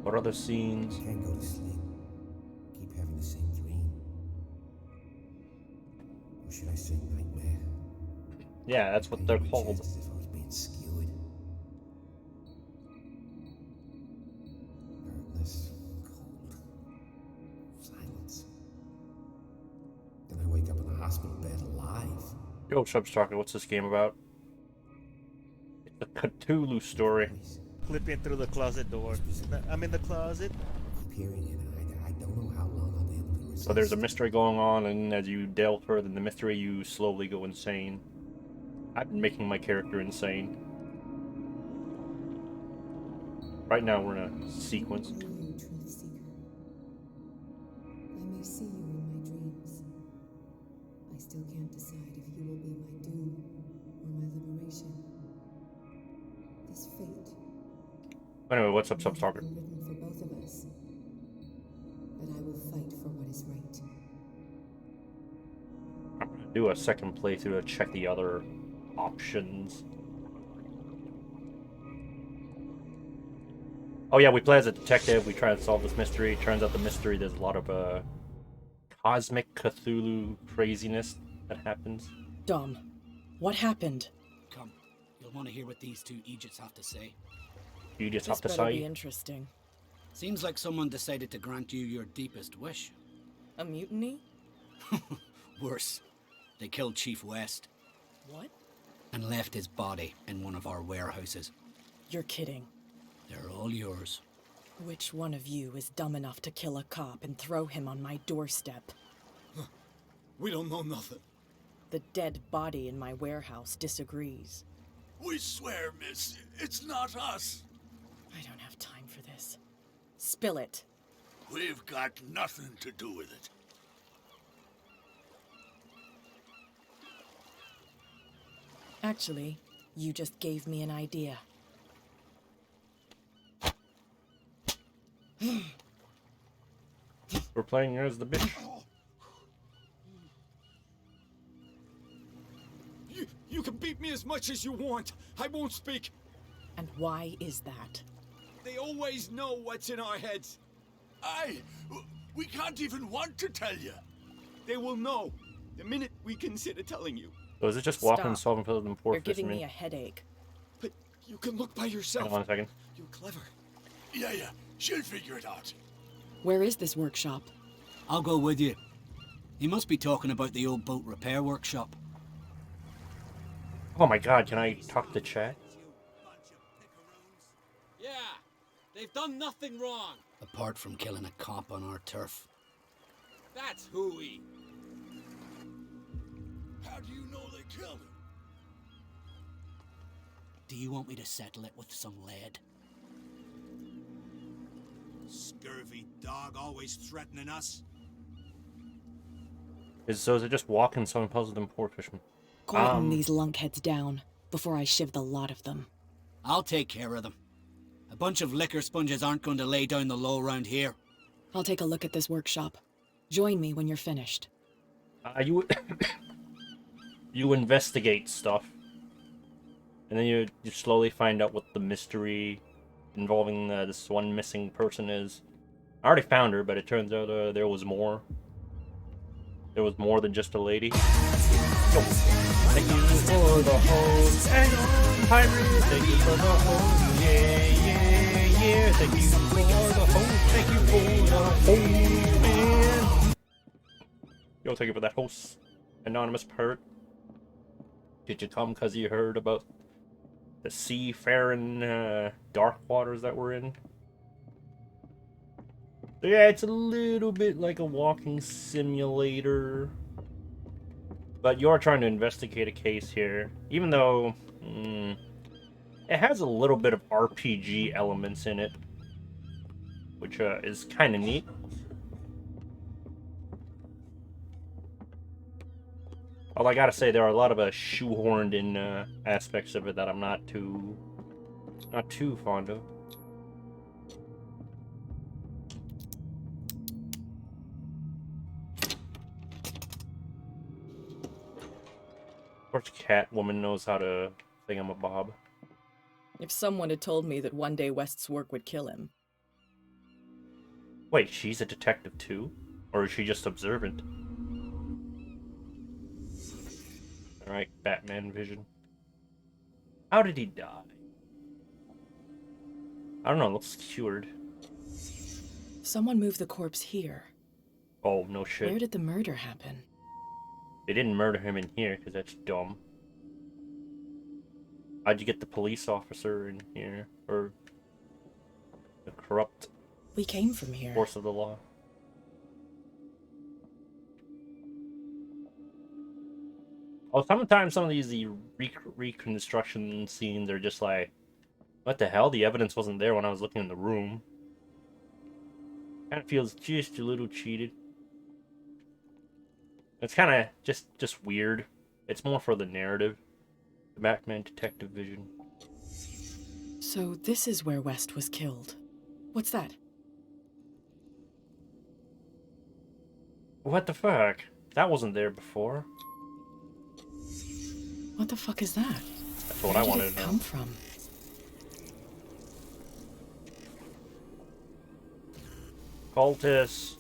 What other scenes? Can't go to sleep. Keep having the same dream. Or should I say nightmare? Yeah, that's what they're Painting my called. chest as if I was being skewered. Darkness, cold, silence. Then I wake up in a hospital bed alive. Yo, Substalker, what's this game about? It's a Cthulhu story. Voice. Flipping through the closet door. I'm in the closet. Keep hearing it, and I don't know how long I'll be able to resist. So there's a mystery going on, and as you delve further in the mystery, you slowly go insane. I've been making my character insane. Right now, we're in a sequence. Who are you, Truth Seeker? I may see you in my dreams. I still can't decide if you will be my doom or my liberation. This fate Anyway, what's up, may have Substalker? been written for both of us, but I will fight for what is right. I'm gonna do a second playthrough to check the other options. Oh yeah, we play as a detective. We try to solve this mystery. Turns out the mystery, there's a lot of cosmic Cthulhu craziness that happens. Dom, what happened? Come, you'll want to hear what these two Egypts have to say. You just This have to better be say. interesting. Seems like someone decided to grant you your deepest wish. A mutiny? Worse, they killed Chief West What? and left his body in one of our warehouses. You're kidding. They're all yours. Which one of you is dumb enough to kill a cop and throw him on my doorstep? We don't know nothing. The dead body in my warehouse disagrees. We swear, miss, it's not us. I don't have time for this. Spill it. We've got nothing to do with it. Actually, you just gave me an idea. We're playing her as the bitch. You can beat me as much as you want. I won't speak. And why is that? They always know what's in our heads. We can't even want to tell you. They will know the minute we consider telling you. So is it just walking and Stop. solving puzzles and poor You're giving fishermen? me a headache. But you can look by yourself. Hang on a second. You're clever. Yeah, she'll figure it out. Where is this workshop? I'll go with you. He must be talking about the old boat repair workshop. Oh my god, can I talk to chat? Yeah, they've done nothing wrong. Apart from killing a cop on our turf. That's hooey. How do you know they killed him? Do you want me to settle it with some lead? Scurvy dog always threatening us. So is it just walking, solving puzzles and poor fishermen? Quieten these lunkheads down before I shiv the lot of them. I'll take care of them. A bunch of liquor sponges aren't going to lay down the law around here. I'll take a look at this workshop. Join me when you're finished. You investigate stuff, and then you slowly find out what the mystery involving this one missing person is. I already found her, but it turns out there was more. There was more than just a lady. Yo. Thank you for the host. Hang on, pirate. Thank you for the host. Yeah. Thank you for the host. Thank you for the host, man. Yo, thank you for that host, anonymous pirate. Did you come because you heard about the seafaring dark waters that we're in? So yeah, it's a little bit like a walking simulator. But you're trying to investigate a case here. Even though it has a little bit of RPG elements in it. Which is kind of neat. Well, I gotta say, there are a lot of shoehorned in aspects of it that I'm not too fond of. Of course, Catwoman knows how to thingamabob. If someone had told me that one day West's work would kill him. Wait, she's a detective too? Or is she just observant? Alright, Batman vision. How did he die? I don't know, it looks cured. Someone moved the corpse here. Oh, no shit. Where did the murder happen? They didn't murder him in here, because that's dumb. How'd you get the police officer in here? Or the corrupt We came from here. force of the law? Oh, sometimes some of these reconstruction scenes are just like, what the hell? The evidence wasn't there when I was looking in the room. Kind of feels just a little cheated. It's kind of just weird. It's more for the narrative. The Batman detective vision. So this is where West was killed. What's that? What the fuck? That wasn't there before. What the fuck is that? That's what Where I did wanted it to know. come from? Cultists.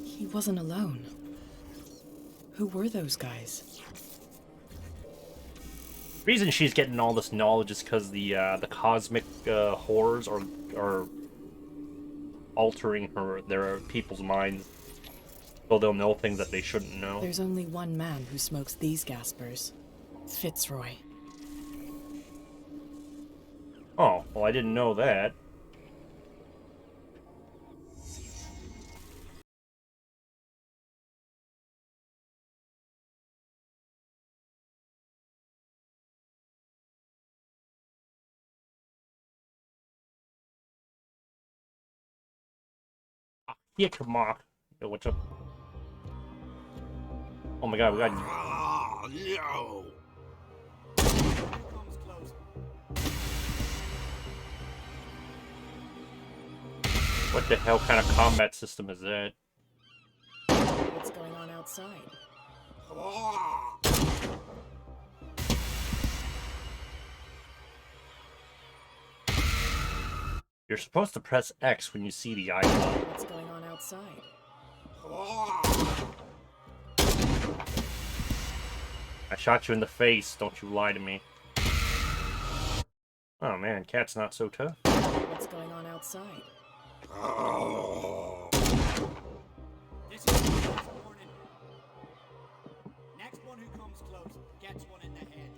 He wasn't alone. Who were those guys? The reason she's getting all this knowledge is because the cosmic horrors are altering their people's minds, so they'll know things that they shouldn't know. There's only one man who smokes these gaspers. Fitzroy. Oh, well, I didn't know that. Yeah, come on. Yo, what's up? Oh my god, we got... Oh, no! What the hell kind of combat system is that? What's going on outside? You're supposed to press X when you see the icon. What's going on outside? I shot you in the face, don't you lie to me. Oh man, cat's not so tough. What's going on outside? This is a warning. Next one who comes close gets one in the head.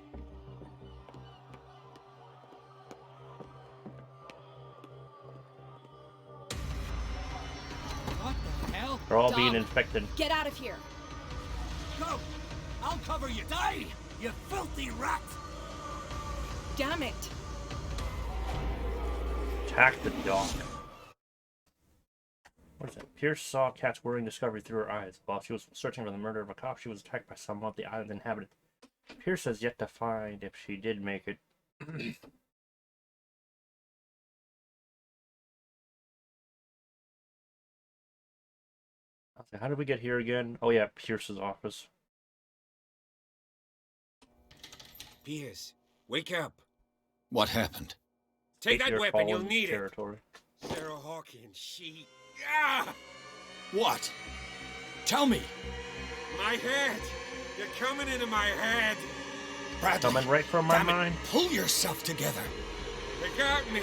What the hell? They're all Dog. being infected. Get out of here. Go! I'll cover you. Die, you filthy rat! Damn it. Attack the dog. What is that? Pierce saw Cat's worrying discovery through her eyes. While she was searching for the murder of a cop, she was attacked by someone of the island's inhabitant. Pierce has yet to find if she did make it. Okay, how did we get here again? Oh yeah, Pierce's office. Piers, wake up. What happened? Take that You're weapon, you'll fallen need territory. it. Sarah Hawkins, she... Ah! What? Tell me! My head! You're coming into my head! Bradley, Coming right from my damn it, mind. pull yourself together. They got me.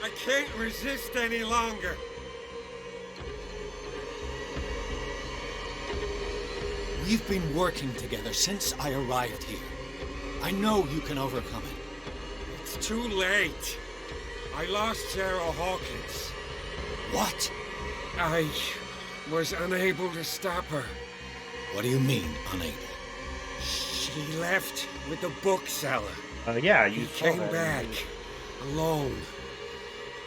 I can't resist any longer. We've been working together since I arrived here. I know you can overcome it. It's too late. I lost Sarah Hawkins. What? I was unable to stop her. What do you mean, unable? She left with the bookseller. Yeah, He you came back alone.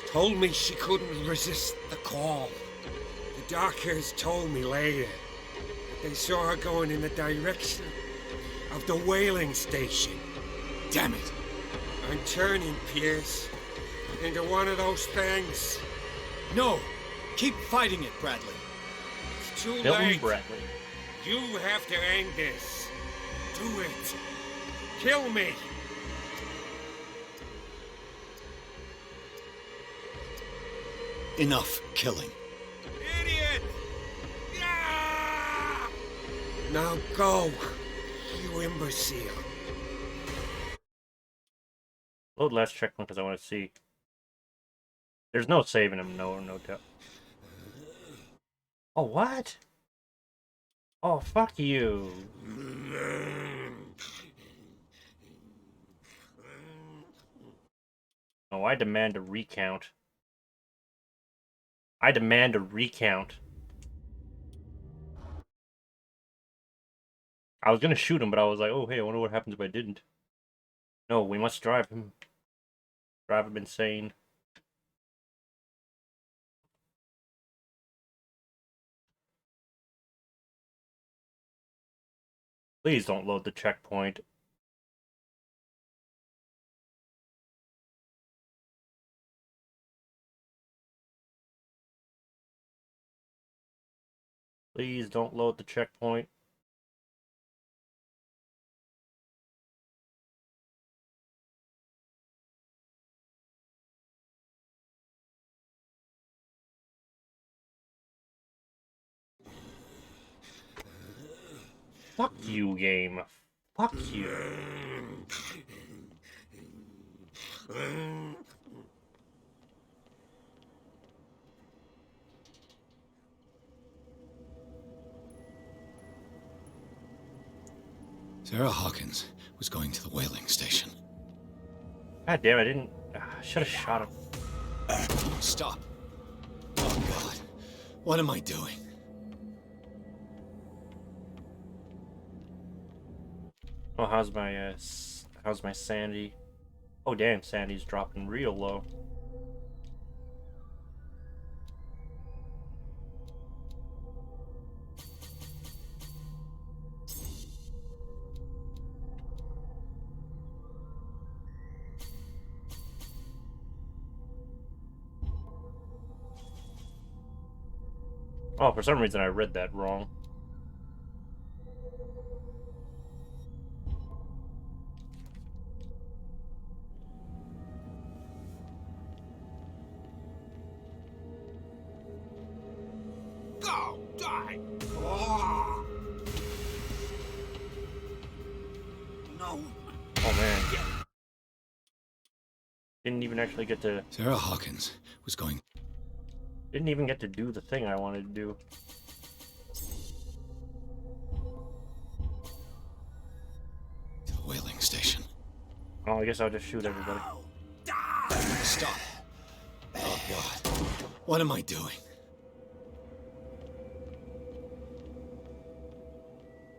Told me she couldn't resist the call. The doctors told me later that they saw her going in the direction of the whaling station. Damn it! I'm turning, Pierce, into one of those things. No! Keep fighting it, Bradley. It's too Milton late. Bradley. You have to end this. Do it. Kill me. Enough killing. Idiot! Ah! Now go, you imbecile. Load last checkpoint because I want to see. There's no saving him, no doubt. Oh, what? Oh, fuck you. Oh, I demand a recount. I demand a recount. I was gonna shoot him, but I was like, oh, hey, I wonder what happens if I didn't. No, we must drive him. Drive him insane. Please don't load the checkpoint. Please don't load the checkpoint. Fuck you, game. Fuck you. Sarah Hawkins was going to the whaling station. God damn, I didn't... I should have shot him. Stop. Oh, God. What am I doing? Oh, how's my sanity? Oh, damn, sanity's dropping real low. Oh, for some reason I read that wrong. Go! Die! Oh. No. Oh man. Didn't even actually get to... Sarah Hawkins was going... Didn't even get to do the thing I wanted to do. To the whaling station. Oh, I guess I'll just shoot everybody. Stop. Oh God. What am I doing?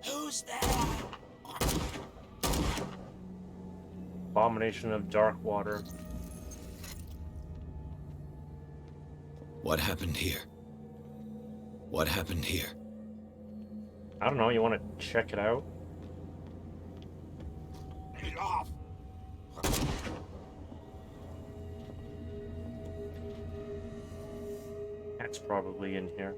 Who's there? Abomination of Dark Water. What happened here? What happened here? I don't know, you want to check it out? Get off! That's probably in here.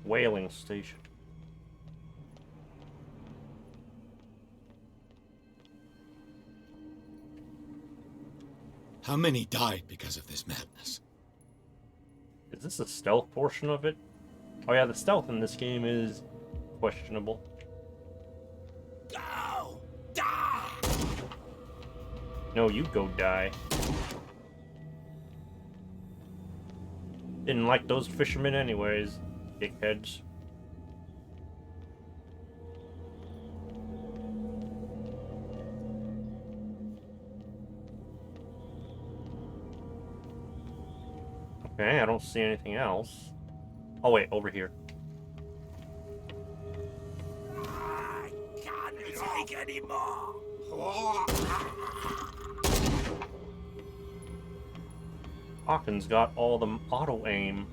Whaling station. How many died because of this madness? Is this the stealth portion of it? Oh yeah, the stealth in this game is questionable. Go! Die! No, you go die. Didn't like those fishermen anyways, dickheads. Okay, I don't see anything else. Oh wait, over here. I can't take anymore! Hawkins got all the auto-aim.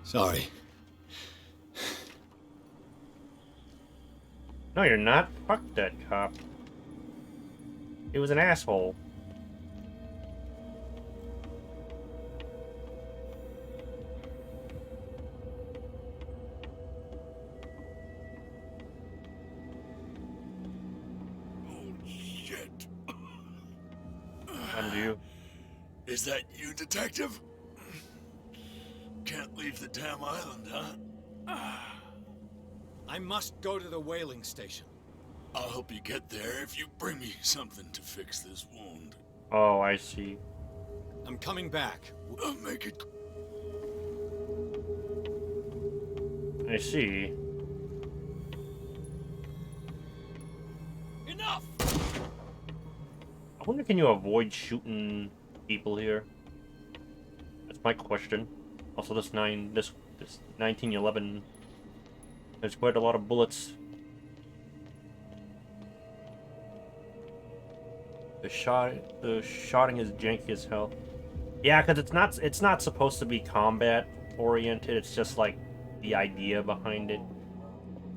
Sorry. No, you're not. Fuck that cop. He was an asshole. Shit. And you? Is that you, Detective? Can't leave the damn island, huh? I must go to the whaling station. I'll help you get there if you bring me something to fix this wound. Oh, I see. I'm coming back. I'll make it. I see. Enough! I wonder, can you avoid shooting people here? That's my question. Also, this 1911, there's quite a lot of bullets. The shotting is janky as hell. Yeah, because it's not supposed to be combat oriented. It's just like the idea behind it.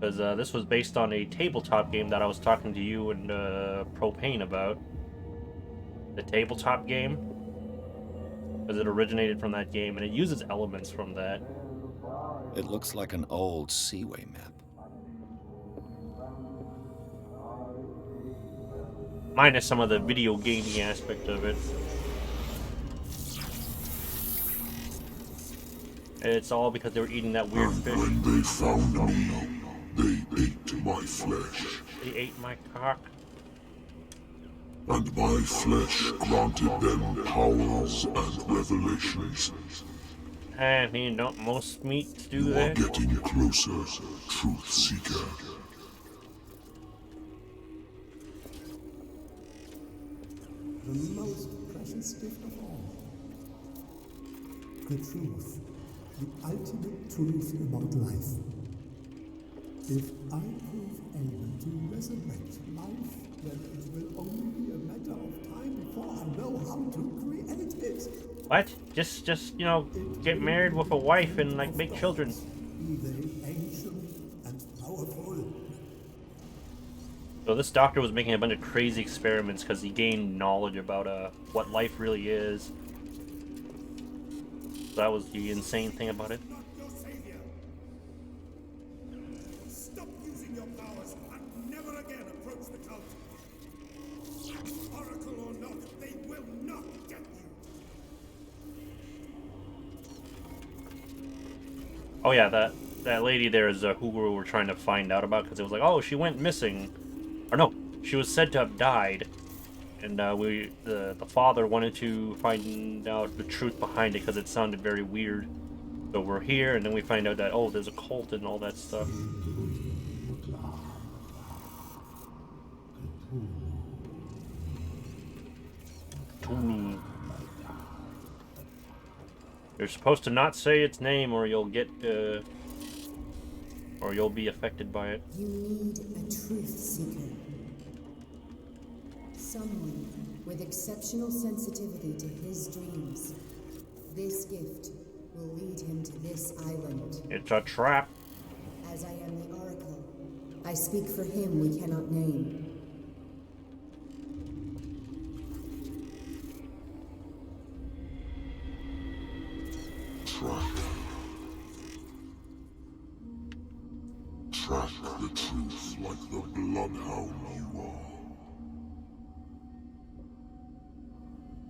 Because this was based on a tabletop game that I was talking to you and Propane about. The tabletop game, because it originated from that game and it uses elements from that. It looks like an old seaway map. Minus some of the video gaming aspect of it. It's all because they were eating that weird fish. When they found me, they ate my flesh. They ate my cock. And my flesh granted them powers and revelations. And you don't most meats do You are that? getting closer, Truth Seeker. The most precious gift of all. The truth. The ultimate truth about life. If I prove able to resurrect life, then it will only be a matter of time before I know how to create it. What? Just you know, get married with a wife and like make children. Be they ancient and powerful. So this doctor was making a bunch of crazy experiments because he gained knowledge about what life really is. So that was the insane thing about it. Stop using your powers and never again approach the cult. Oracle or not, they will not get you. Oh yeah, that lady there is who we were trying to find out about, because it was like, oh, she went missing, or no, she was said to have died, and the father wanted to find out the truth behind it because it sounded very weird. So we're here, and then we find out that, oh, there's a cult and all that stuff. Cthulhu. You're supposed to not say its name, or you'll get or you'll be affected by it. You need a truth seeker. Someone with exceptional sensitivity to his dreams. This gift will lead him to this island. It's a trap. As I am the Oracle, I speak for him we cannot name. Track the truth like the bloodhound you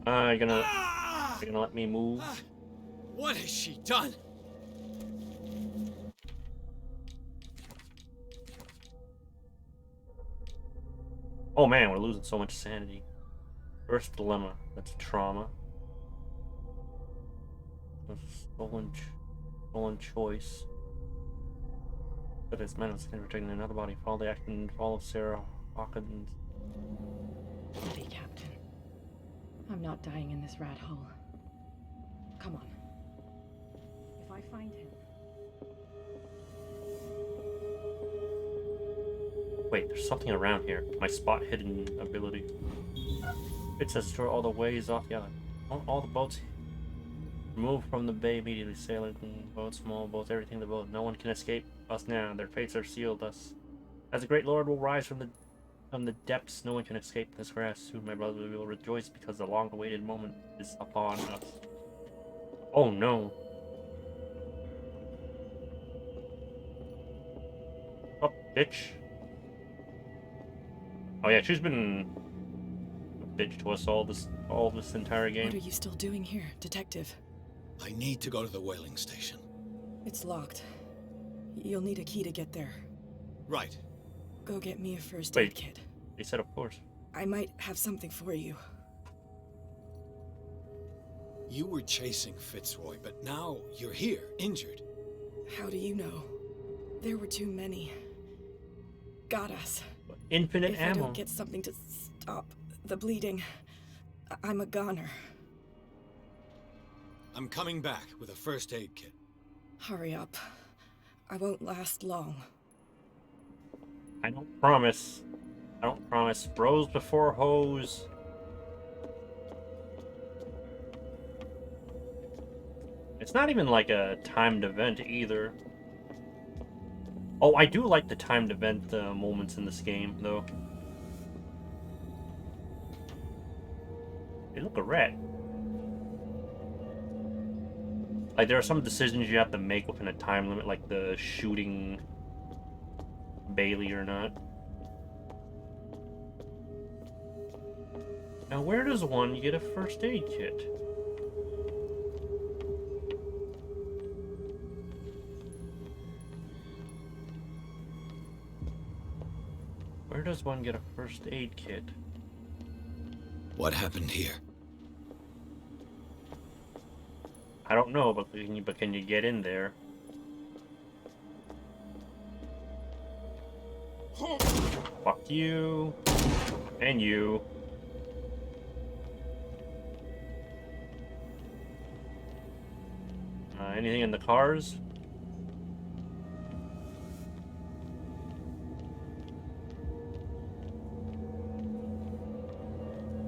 are. You're gonna let me move? What has she done? Oh man, we're losing so much sanity. First dilemma. That's trauma. Stolen choice. But this man was protecting another body. Follow the action and fall of Sarah Hawkins. Steady, Captain. I'm not dying in this rat hole. Come on. If I find him... Wait, there's something around here. My spot hidden ability. It says destroy all the ways off the island. All the boats remove from the bay immediately. Sailing boats, small boats, everything in the boat. No one can escape us now. Their fates are sealed. Us, as the great Lord will rise from the depths, no one can escape this grass. Soon my brother will rejoice because the long-awaited moment is upon us. Oh no. Oh, bitch. Oh yeah, she's been a bitch to us all this entire game. What are you still doing here, Detective? I need to go to the whaling station. It's locked. You'll need a key to get there. Right. Go get me a first aid kit. They said of course. I might have something for you. You were chasing Fitzroy, but now you're here, injured. How do you know? There were too many. Got us. Infinite if ammo. I don't get something to stop the bleeding, I'm a goner. I'm coming back with a first aid kit. Hurry up. I won't last long. I don't promise. I don't promise. Bros before hoes. It's not even like a timed event either. Oh, I do like the timed event moments in this game, though. Hey, look, a rat. Like, there are some decisions you have to make within a time limit, like the shooting Bailey or not. Now, where does one get a first aid kit? Where does one get a first aid kit? What happened here? I don't know, but can you get in there? Fuck you. And you. Anything in the cars?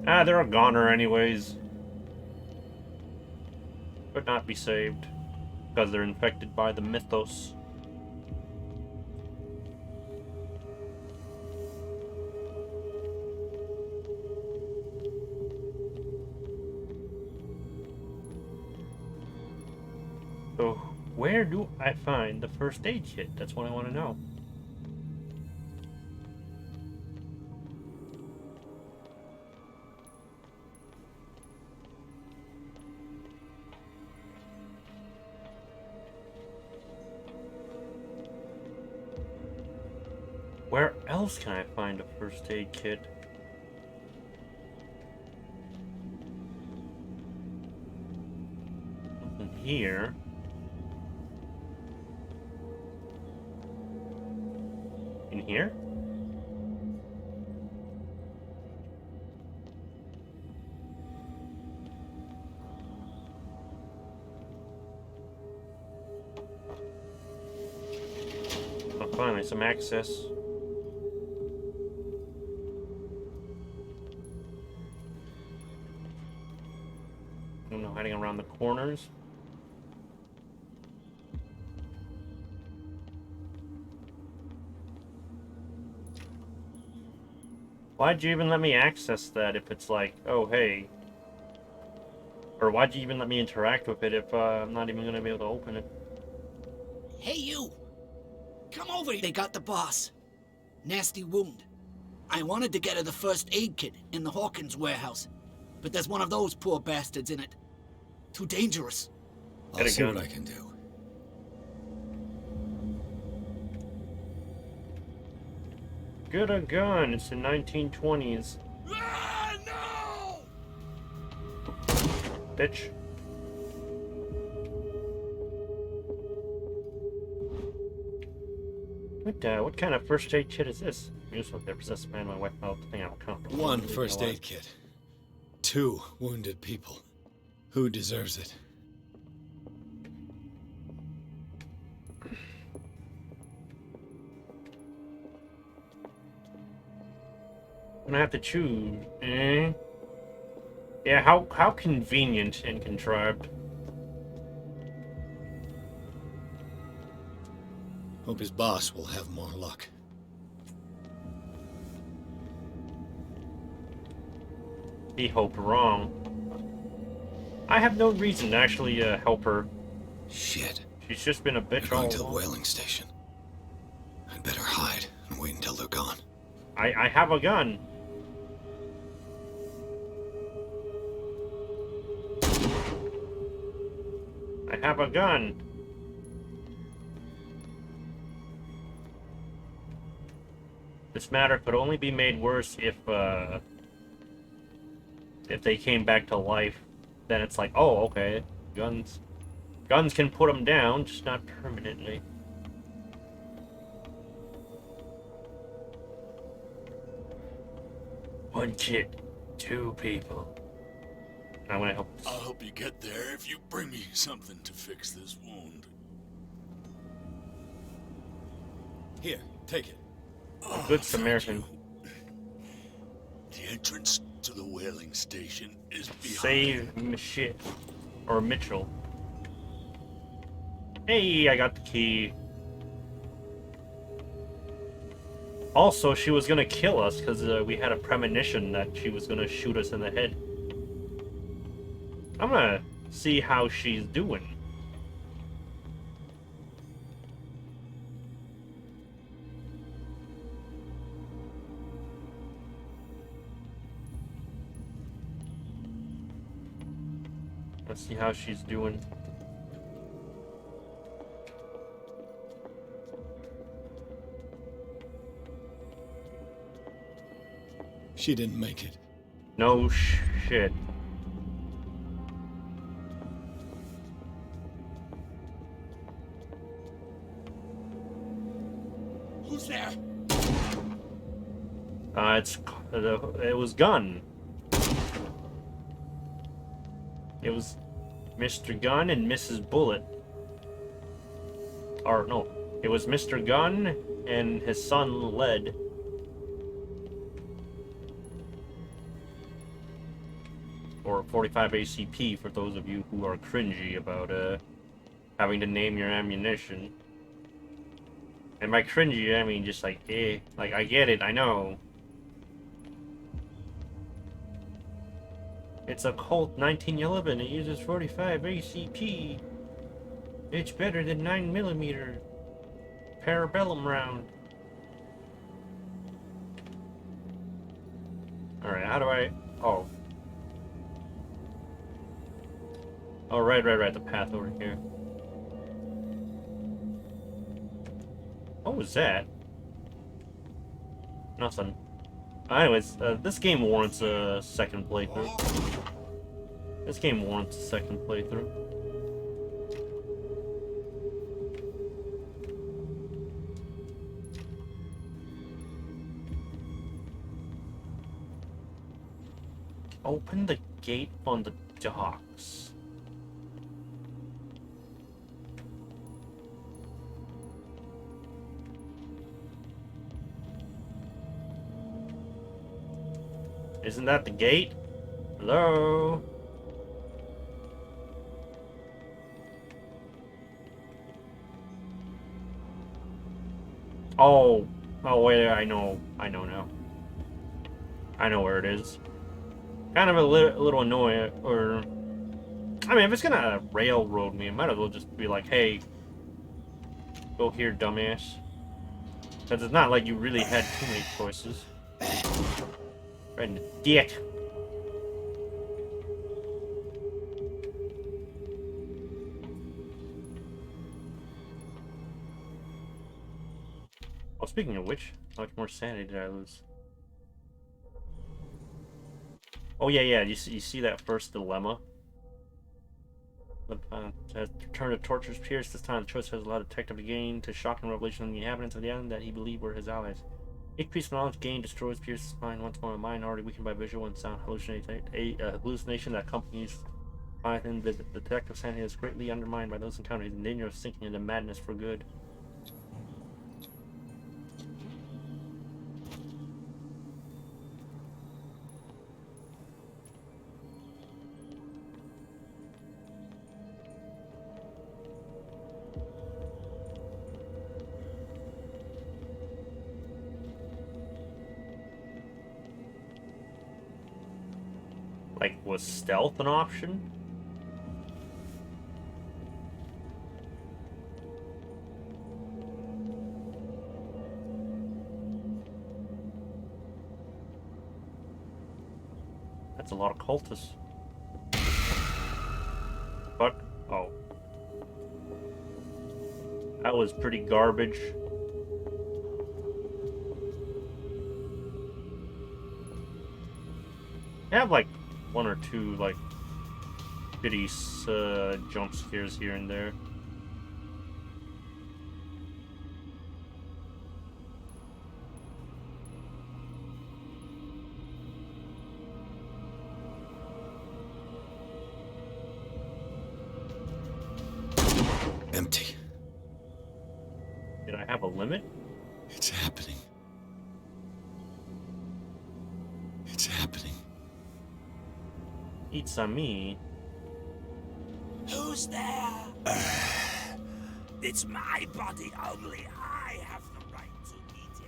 Ah, they're a goner anyways. Could not be saved. Because they're infected by the mythos. Where do I find the first aid kit? That's what I want to know. Where else can I find a first aid kit? Nothing here. In here? Oh, finally, some access. I don't know, hiding around the corners. Why'd you even let me access that if it's like, oh, hey. Or why'd you even let me interact with it if I'm not even gonna be able to open it? Hey, you! Come over here. They got the boss. Nasty wound. I wanted to get her the first aid kit in the Hawkins warehouse, but there's one of those poor bastards in it. Too dangerous. I'll see what I can do. Get a gun. It's the 1920s. Ah, no! Bitch. What kind of first aid kit is this? Useful if they possess man my wife out the thing I'm comfortable. One first aid kit. 2 wounded people. Who deserves it? I'm gonna have to choose. Eh? Yeah, how convenient and contrived. Hope his boss will have more luck. He hoped wrong. I have no reason to actually help her. Shit. She's just been a bitch all Going to the along. whaling station. I'd better hide and wait until they're gone. I have a gun. I have a gun. This matter could only be made worse if they came back to life. Then it's like, oh, okay, guns can put them down, just not permanently. One kid, 2 people. I'm gonna help. I'll help you get there if you bring me something to fix this wound. Here, take it. A good Samaritan. The entrance to the whaling station is behind. Save shit. Or Mitchell. Hey, I got the key. Also, she was gonna kill us because we had a premonition that she was gonna shoot us in the head. I'm gonna see how she's doing. Let's see how she's doing. She didn't make it. No shit. Who's there? It was Gunn. It was Mr. Gunn and Mrs. Bullet. Or no, it was Mr. Gunn and his son Led. Or 45 ACP for those of you who are cringy about having to name your ammunition. And by cringy, I mean just like, like I get it, I know. It's a Colt 1911, it uses 45 ACP. It's better than 9mm parabellum round. Alright, how do I... Oh. Oh, right, the path over here. What was that? Nothing. Anyways, this game warrants a second playthrough. This game warrants a second playthrough. Open the gate on the docks. Isn't that the gate? Hello? Oh. Oh, wait, I know now. I know where it is. Kind of a little annoying, or... I mean, if it's gonna railroad me, it might as well just be like, hey, go here, dumbass. Because it's not like you really had too many choices. Right in the dick. Oh, speaking of which, how much more sanity did I lose? Oh, yeah, you see that first dilemma? Has returned to tortures Pierce. This time, the choice has allowed the detective to gain to shocking revelation on the inhabitants of the island that he believed were his allies. Each piece of knowledge gained destroys Pierce's mind once more. A mind already weakened by visual and sound hallucination that accompanies the detective's sanity is greatly undermined by those encounters in danger of sinking into madness for good. Like, was stealth an option? That's a lot of cultists. Fuck. Oh. That was pretty garbage. I have like one or two like shitty jump scares here and there. Empty. Did I have a limit? It's happening. It's happening. It's a me. Who's there? It's my body only. I have the right to eat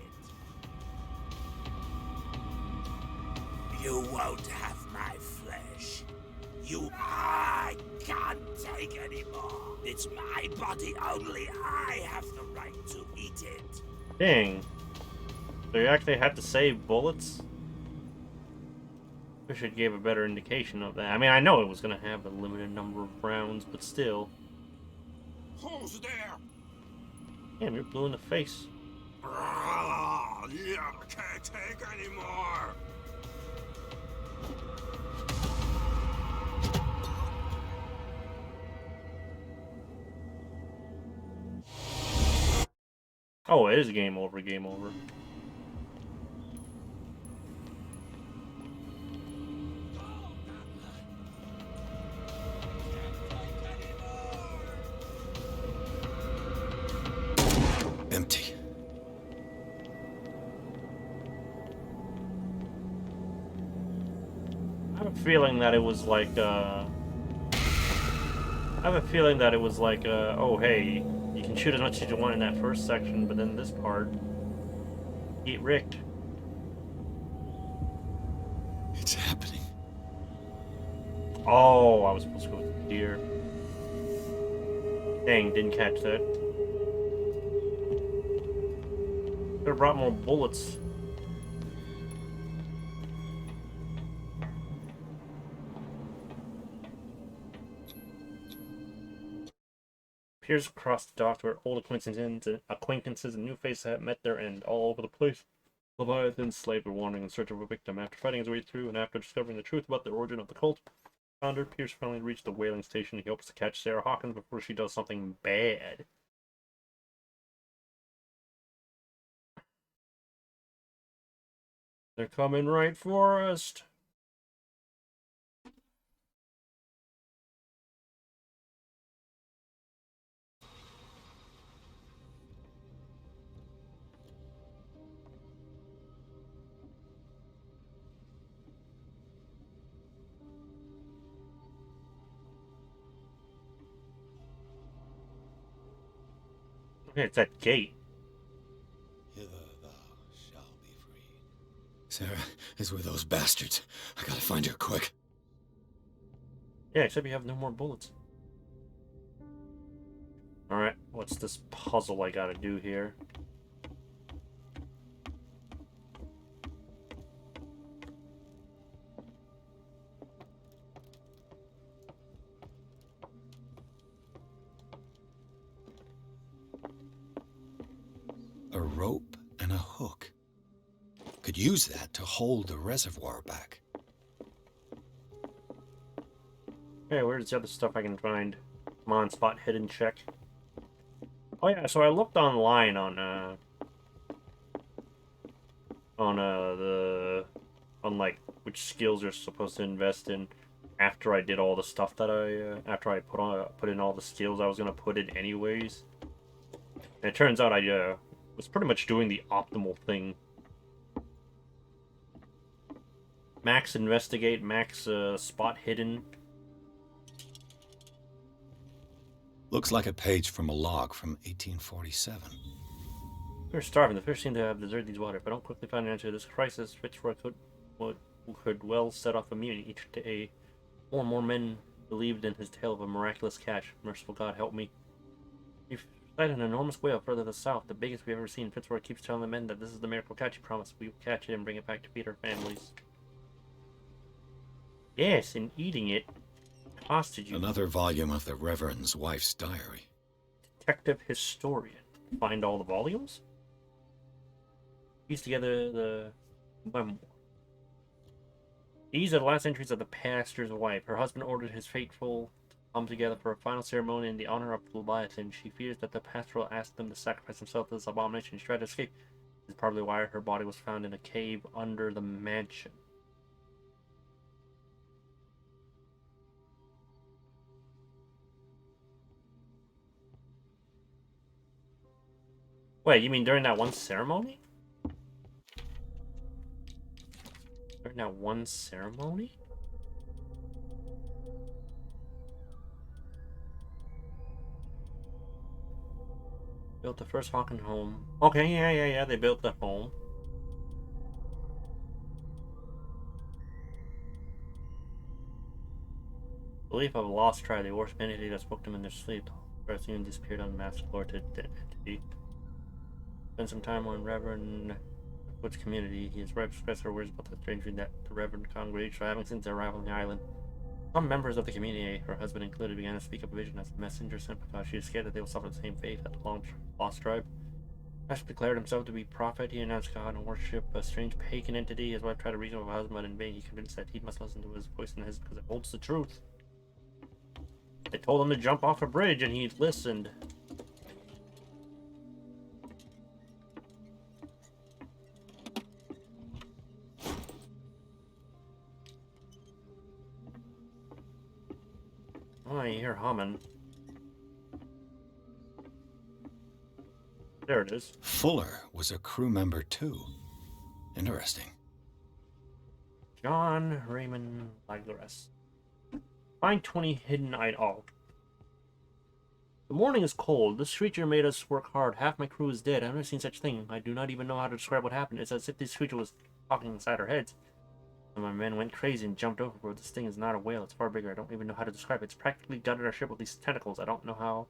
it. You won't have my flesh. I can't take anymore. It's my body only. I have the right to eat it. Dang. So you actually had to save bullets? Wish it gave a better indication of that. I mean, I know it was gonna have a limited number of rounds, but still. Who's there? Damn, you're blue in the face. Yeah, I can't take anymore. Oh, it is game over, game over. Empty. I have a feeling that it was like, I have a feeling that it was like, oh hey, you can shoot as much as you want in that first section, but then this part, get ricked. It's happening. Oh, I was supposed to go with the deer. Dang, didn't catch that. Could have brought more bullets. Peers across the dock where old acquaintances and new faces have met their end all over the place. Leviathan's slaves were wandering in search of a victim. After fighting his way through and after discovering the truth about the origin of the cult, founder Pierce finally reached the whaling station. He hopes to catch Sarah Hawkins before she does something bad. They're coming right for us. Okay, it's that gate. Hither thou shalt be freed. Sarah is with those bastards. I gotta find her quick. Yeah, except you have no more bullets. Alright, what's this puzzle I gotta do here? A rope and a hook. Could use that to hold the reservoir back. Okay, where's the other stuff I can find? Come on, spot hidden check. Oh yeah, so I looked online on like which skills you're supposed to invest in after I did all the stuff that after I put in all the skills I was gonna put in anyways. And it turns out I was pretty much doing the optimal thing. Max investigate, max spot hidden. Looks like a page from a log from 1847. We're starving. The fish seem to have deserted these waters. If I don't quickly find an answer to this crisis, Fitzroy could well set off a mutiny each day. More and more men believed in his tale of a miraculous catch. Merciful God, help me. We've sighted an enormous whale further to the south, the biggest we've ever seen. Fitzroy keeps telling the men that this is the miracle catch he promised. We will catch it and bring it back to feed our families. Yes, and eating it costed you. Another volume of the Reverend's wife's diary. Detective Historian. Find all the volumes? Piece together the memoir. These are the last entries of the pastor's wife. Her husband ordered his faithful to come together for a final ceremony in the honor of Leviathan. She fears that the pastor will ask them to sacrifice himself to this abomination. She tried to escape. This is probably why her body was found in a cave under the mansion. Wait, you mean during that one ceremony? During that one ceremony? Built the first Hawken home. Okay, yeah, they built the home. Belief of a lost tribe, they worship entity that spoke to them in their sleep. Preston disappeared on mass floor to entity. Spent some time on Reverend Wood's community. He has expressed her words about the stranger that the Reverend congregation are having since their arrival on the island. Some members of the community, her husband included, began to speak of a vision as a messenger sent because she is scared that they will suffer the same fate that the lost tribe. Master declared himself to be prophet. He announced God and worship a strange pagan entity. His wife tried to reason with her husband, but in vain. He convinced that he must listen to his voice and his because it holds the truth. They told him to jump off a bridge, and he listened. Oh, I hear humming. There it is. Fuller was a crew member too. Interesting. John Raymond Laglares. Find 20 hidden items. Oh. The morning is cold. This creature made us work hard. Half my crew is dead. I've never seen such a thing. I do not even know how to describe what happened. It's as if this creature was talking inside our heads. And my men went crazy and jumped overboard. This thing is not a whale. It's far bigger. I don't even know how to describe it. It's practically gutted our ship with these tentacles. I don't know how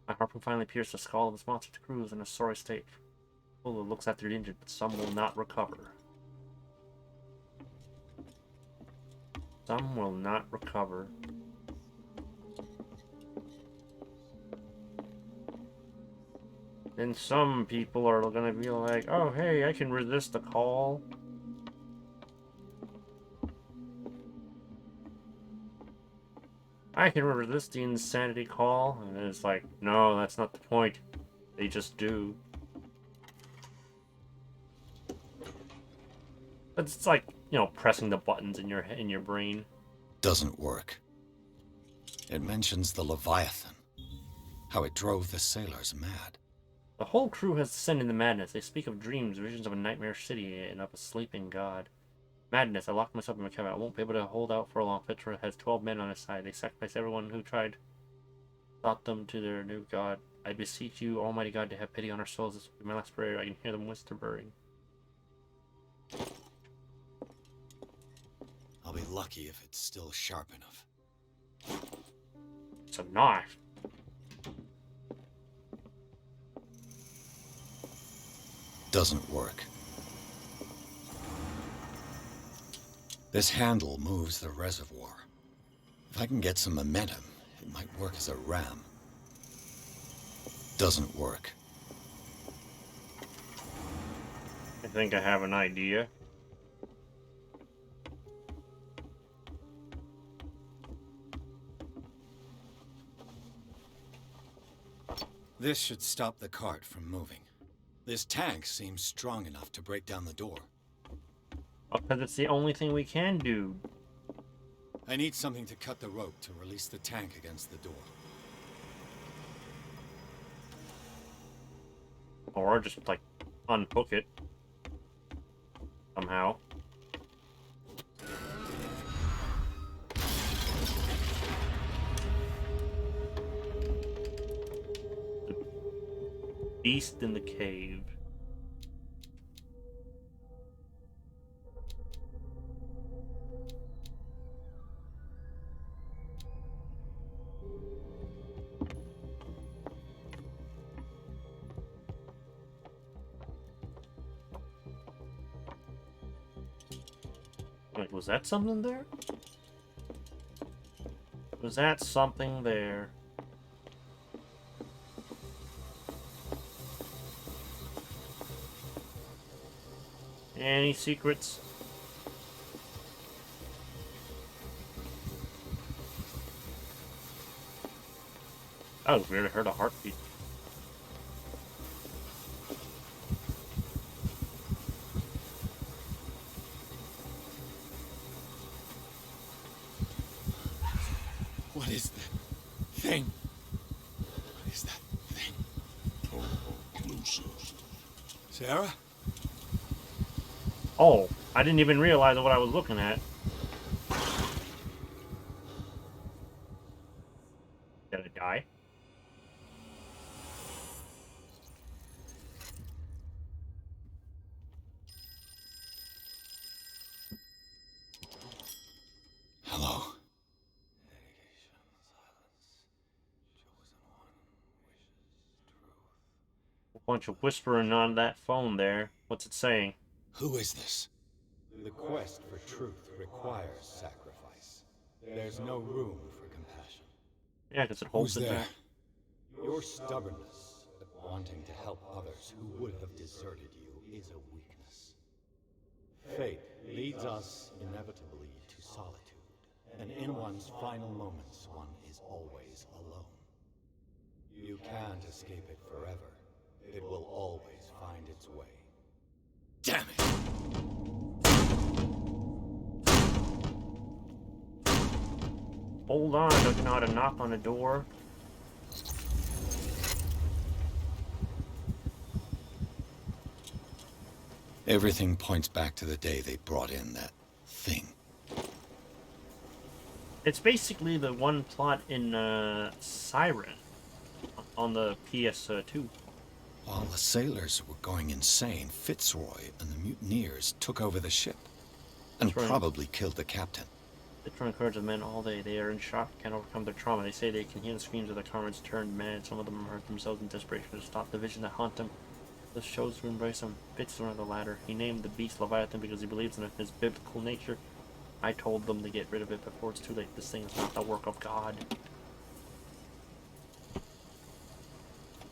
My harpoon finally pierced the skull of this monster. The crew is in a sorry state. Cthulhu looks after the injured, but some will not recover. Some will not recover. Then some people are gonna be like, oh hey, I can resist the call. I can resist the insanity call. And it's like, no, that's not the point. They just do. But it's like, you know, pressing the buttons in your brain. Doesn't work. It mentions the Leviathan. How it drove the sailors mad. The whole crew has descended into madness. They speak of dreams, visions of a nightmare city, and of a sleeping god. Madness. I locked myself in my cabin. I won't be able to hold out for long. Petra has 12 men on his side. They sacrificed everyone who tried. Taught them to their new god. I beseech you, Almighty God, to have pity on our souls. This will be my last prayer. I can hear them whispering. I'll be lucky if it's still sharp enough. It's a knife. Doesn't work. This handle moves the reservoir. If I can get some momentum, it might work as a ram. Doesn't work. I think I have an idea. This should stop the cart from moving. This tank seems strong enough to break down the door. Because it's the only thing we can do. I need something to cut the rope to release the tank against the door. Or just, like, unhook it. Somehow. The beast in the cave. Wait, was that something there? Was that something there? Any secrets? Oh, weird, I heard a heartbeat. What is that thing? What is that thing? Closer. Sarah? Oh, I didn't even realize what I was looking at. Did I die? Hello. A bunch of whispering on that phone there. What's it saying? Who is this? The quest for truth requires sacrifice. There's no room for compassion. Yeah, because it holds Who's it there? back. Your stubbornness at wanting to help others who would have deserted you is a weakness. Fate leads us inevitably to solitude, and in one's final moments, one is always alone. You can't escape it forever. It will always find its way. Damn it! Hold on, don't you know how to knock on a door? Everything points back to the day they brought in that thing. It's basically the one plot in Siren on the PS2. While the sailors were going insane, Fitzroy and the mutineers took over the ship. And That's right. probably killed the captain. They try to encourage the men all day. They are in shock, can't overcome their trauma. They say they can hear the screams of their comrades turned mad. Some of them hurt themselves in desperation to stop the vision that haunt them. This chose to embrace him. Fitz one of the latter. He named the beast Leviathan because he believes in his biblical nature. I told them to get rid of it before it's too late. This thing is not the work of God.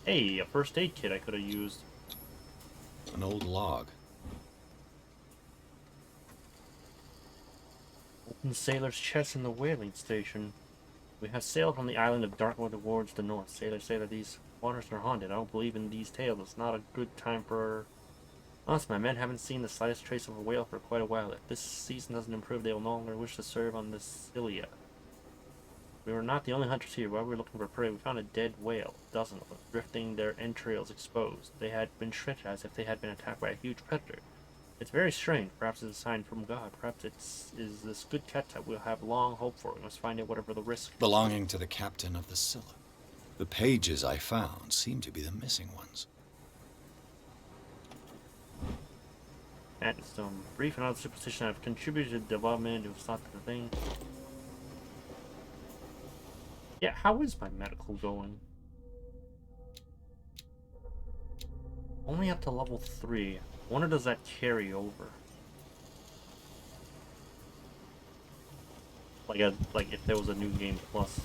Hey, a first aid kit I could have used. An old log. Open sailor's chest in the whaling station. We have sailed from the island of Darkwood towards the north. Sailors say that these waters are haunted. I don't believe in these tales. It's not a good time for us. My men haven't seen the slightest trace of a whale for quite a while. If this season doesn't improve, they will no longer wish to serve on this Scylla. We were not the only hunters here. While we were looking for prey, we found a dead whale, a dozen of them, drifting, their entrails exposed. They had been shredded as if they had been attacked by a huge predator. It's very strange. Perhaps it's a sign from God. Perhaps is this good catch that we'll have long hoped for. We must find it, whatever the risk. Belonging to the captain of the Scylla. The pages I found seem to be the missing ones. And some brief and other superstition have contributed to the development of such a thing. Yeah, how is my medical going? Only up to level 3. I wonder, does that carry over? Like if there was a new game plus.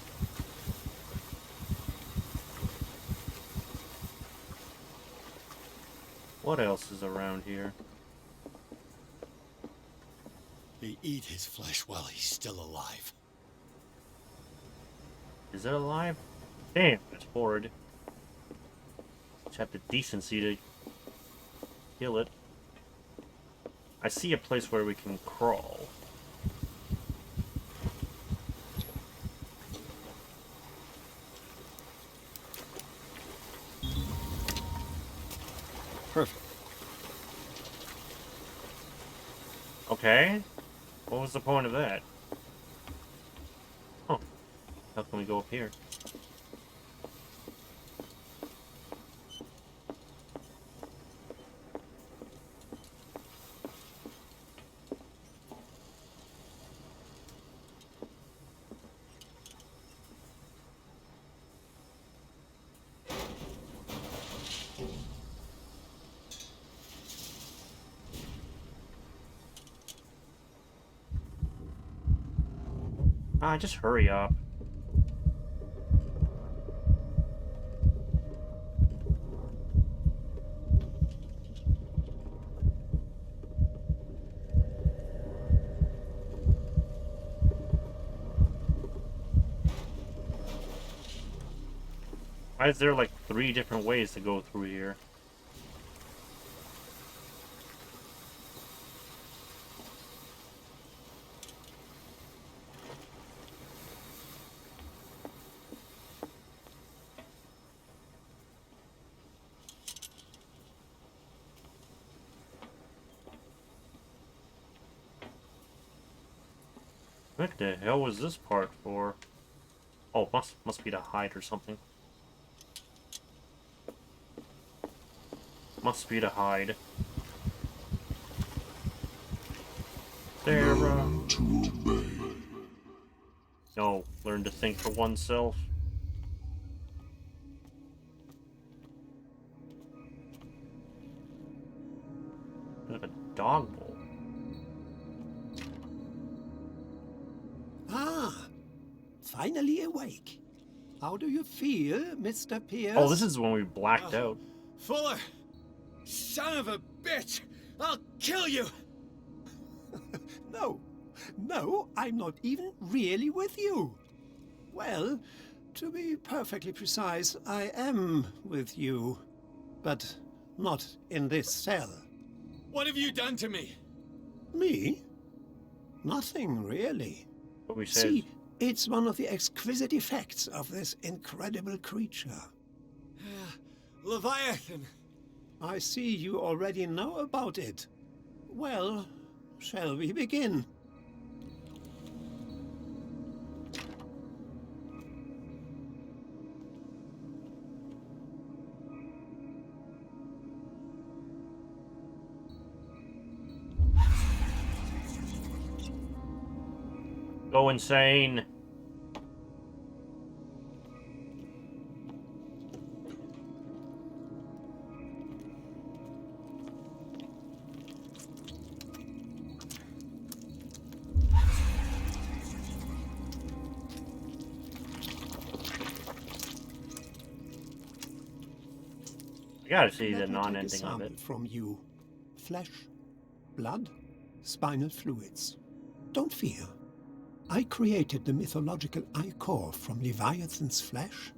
What else is around here? They eat his flesh while he's still alive. Is it alive? Damn, that's horrid. Just have the decency to kill it. I see a place where we can crawl. Perfect. Okay. What was the point of that? Huh. How can we go up here? Just hurry up. Why is there like 3 different ways to go through here? What the hell was this part for? Oh, must be to hide or something. Must be to hide. Sarah. Learn to obey. No, learn to think for oneself. Bit of a dog bowl. Ah, finally awake. How do you feel, Mr. Pierce? Oh, this is when we blacked out. Fuller! Son of a bitch! I'll kill you! No, I'm not even really with you. Well, to be perfectly precise, I am with you. But not in this cell. What have you done to me? Me? Nothing, really. What we said. See, it's one of the exquisite effects of this incredible creature. Leviathan! I see you already know about it. Well, shall we begin? Go insane. I gotta see the Let me take a non-ending of sample it. from you. Flesh, blood, spinal fluids. Don't fear. I created the mythological ichor from Leviathan's flesh.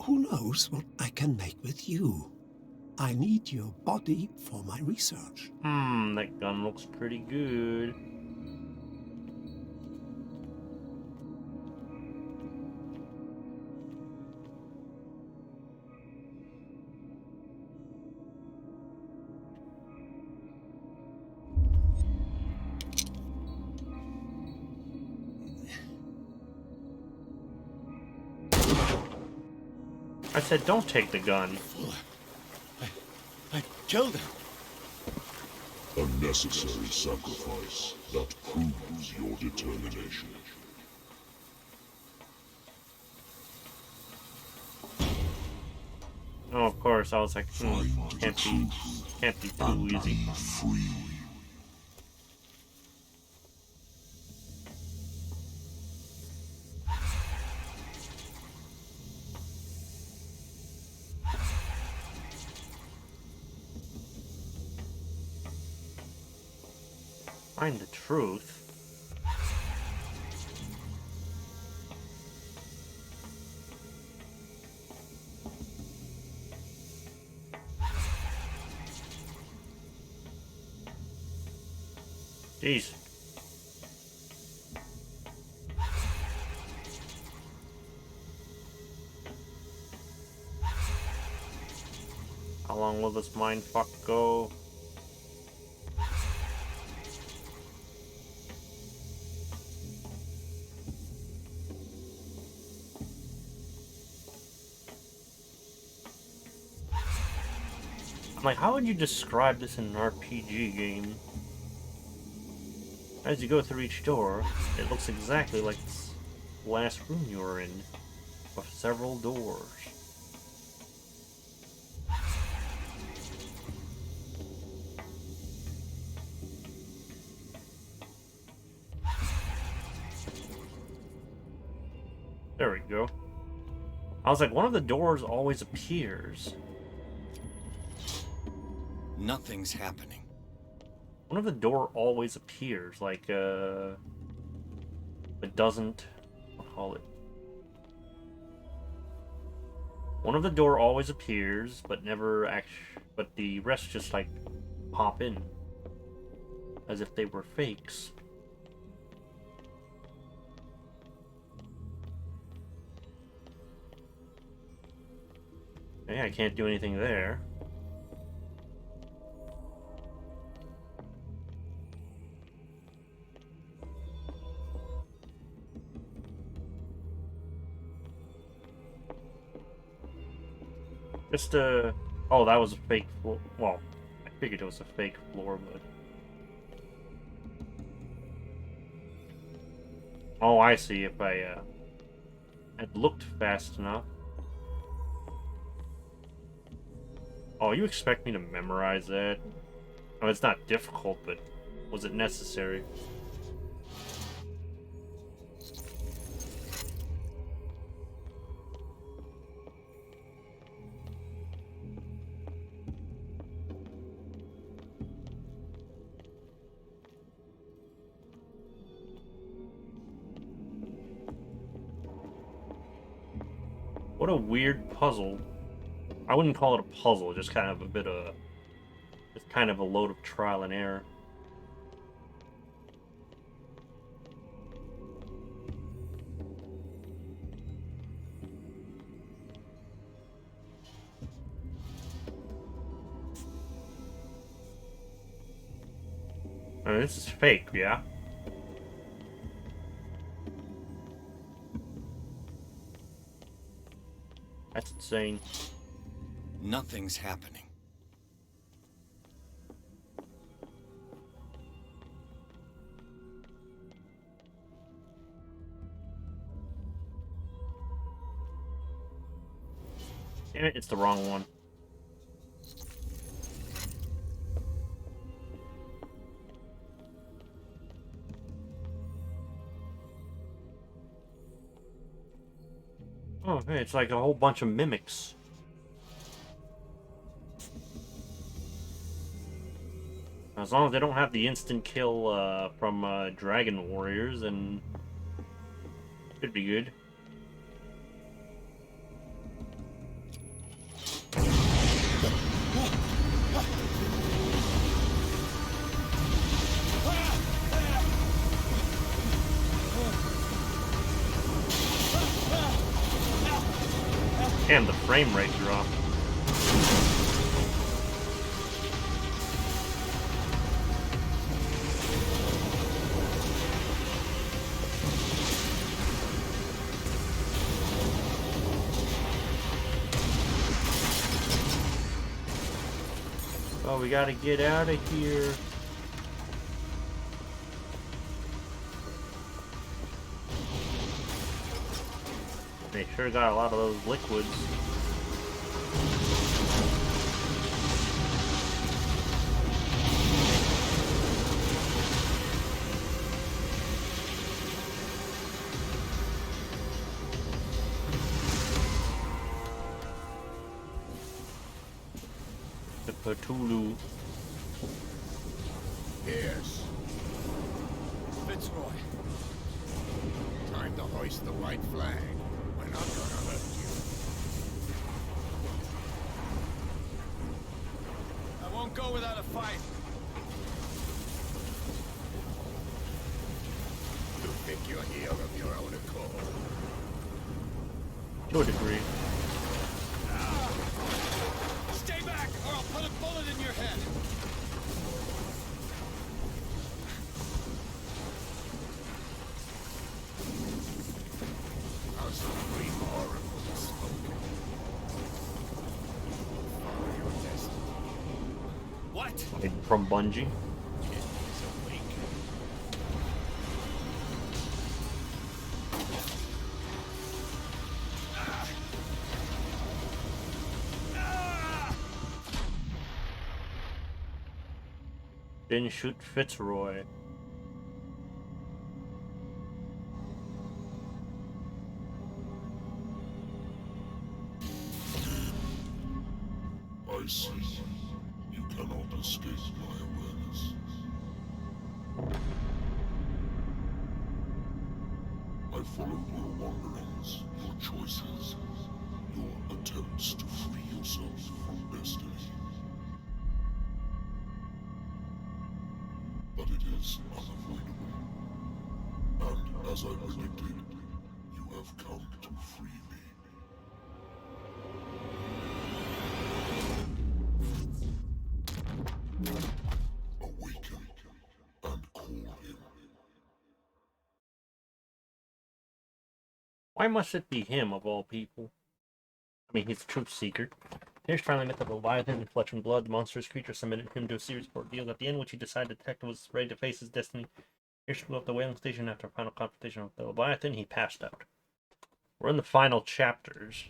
Who knows what I can make with you? I need your body for my research. That gun looks pretty good. I said don't take the gun. I killed him. Unnecessary sacrifice that proves your determination. Oh, of course, I was like, can't be too easy. Find the truth. Jeez. How long will this mind fuck go? I'm like, how would you describe this in an RPG game? As you go through each door, it looks exactly like this last room you were in, with several doors. There we go. I was like, one of the doors always appears. Nothing's happening. One of the door always appears, like, it doesn't, I'll call it. One of the door always appears, but never but the rest just, like, pop in. As if they were fakes. Okay, I can't do anything there. Just, oh, that was a fake floor. Well, I figured it was a fake floor, but... Oh, I see. If I, had looked fast enough. Oh, you expect me to memorize that? I mean, it's not difficult, but was it necessary? What a weird puzzle. I wouldn't call it a puzzle, just kind of a bit of... Just kind of a load of trial and error. I mean, this is fake, yeah? That's insane. Nothing's happening. Damn it, it's the wrong one. Oh, hey, it's like a whole bunch of mimics. As long as they don't have the instant kill from Dragon Warriors, then should be good. Damn, the frame rate drop. Oh, we gotta get out of here. They sure got a lot of those liquids. The Cthulhu. Yes. Fitzroy. Time to hoist the white flag. We're not gonna hurt you. I won't go without a fight. You think you're here of your own accord? To a degree. Stay back, or I'll put a bullet in your head. How supreme oracle is spoken. Follow your destiny. What? From Bungie. It is awakened. Didn't shoot Fitzroy. I see. You cannot escape my awareness. I followed your wanderings, your choices, your attempts to free yourself from destiny. But it is unavoidable. And as I predicted, you have come to free me. Awaken and call him. Why must it be him of all people? I mean, he's a truth seeker. Pierce finally met the Leviathan in flesh and blood. The monstrous creature submitted him to a series of ordeals, at the end which he decided the detective was ready to face his destiny. Pierce flew up the whaling station after a final confrontation with the Leviathan. He passed out. We're in the final chapters.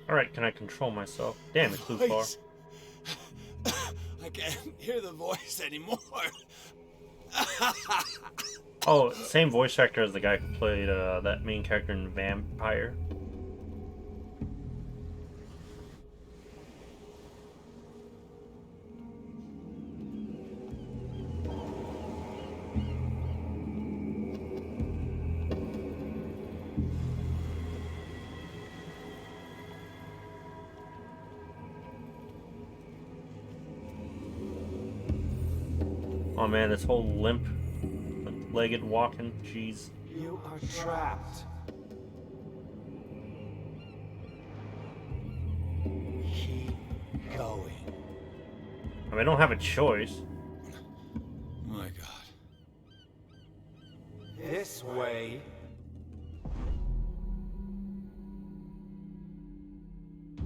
Alright, can I control myself? Damn, it flew far. I can't hear the voice anymore. Oh, same voice actor as the guy who played that main character in Vampire. Oh man, this whole limp-legged walking, jeez. You are trapped. Keep going. I mean, I don't have a choice. My God. This way.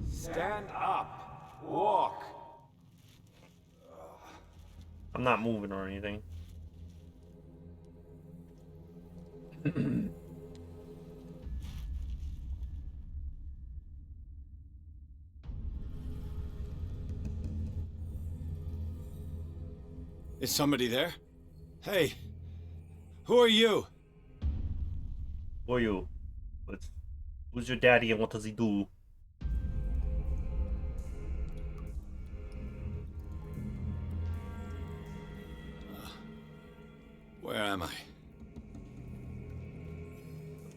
Stand up. Walk. I'm not moving or anything. Is somebody there? Hey, who are you? Who are you? Who's your daddy and what does he do? Where am I?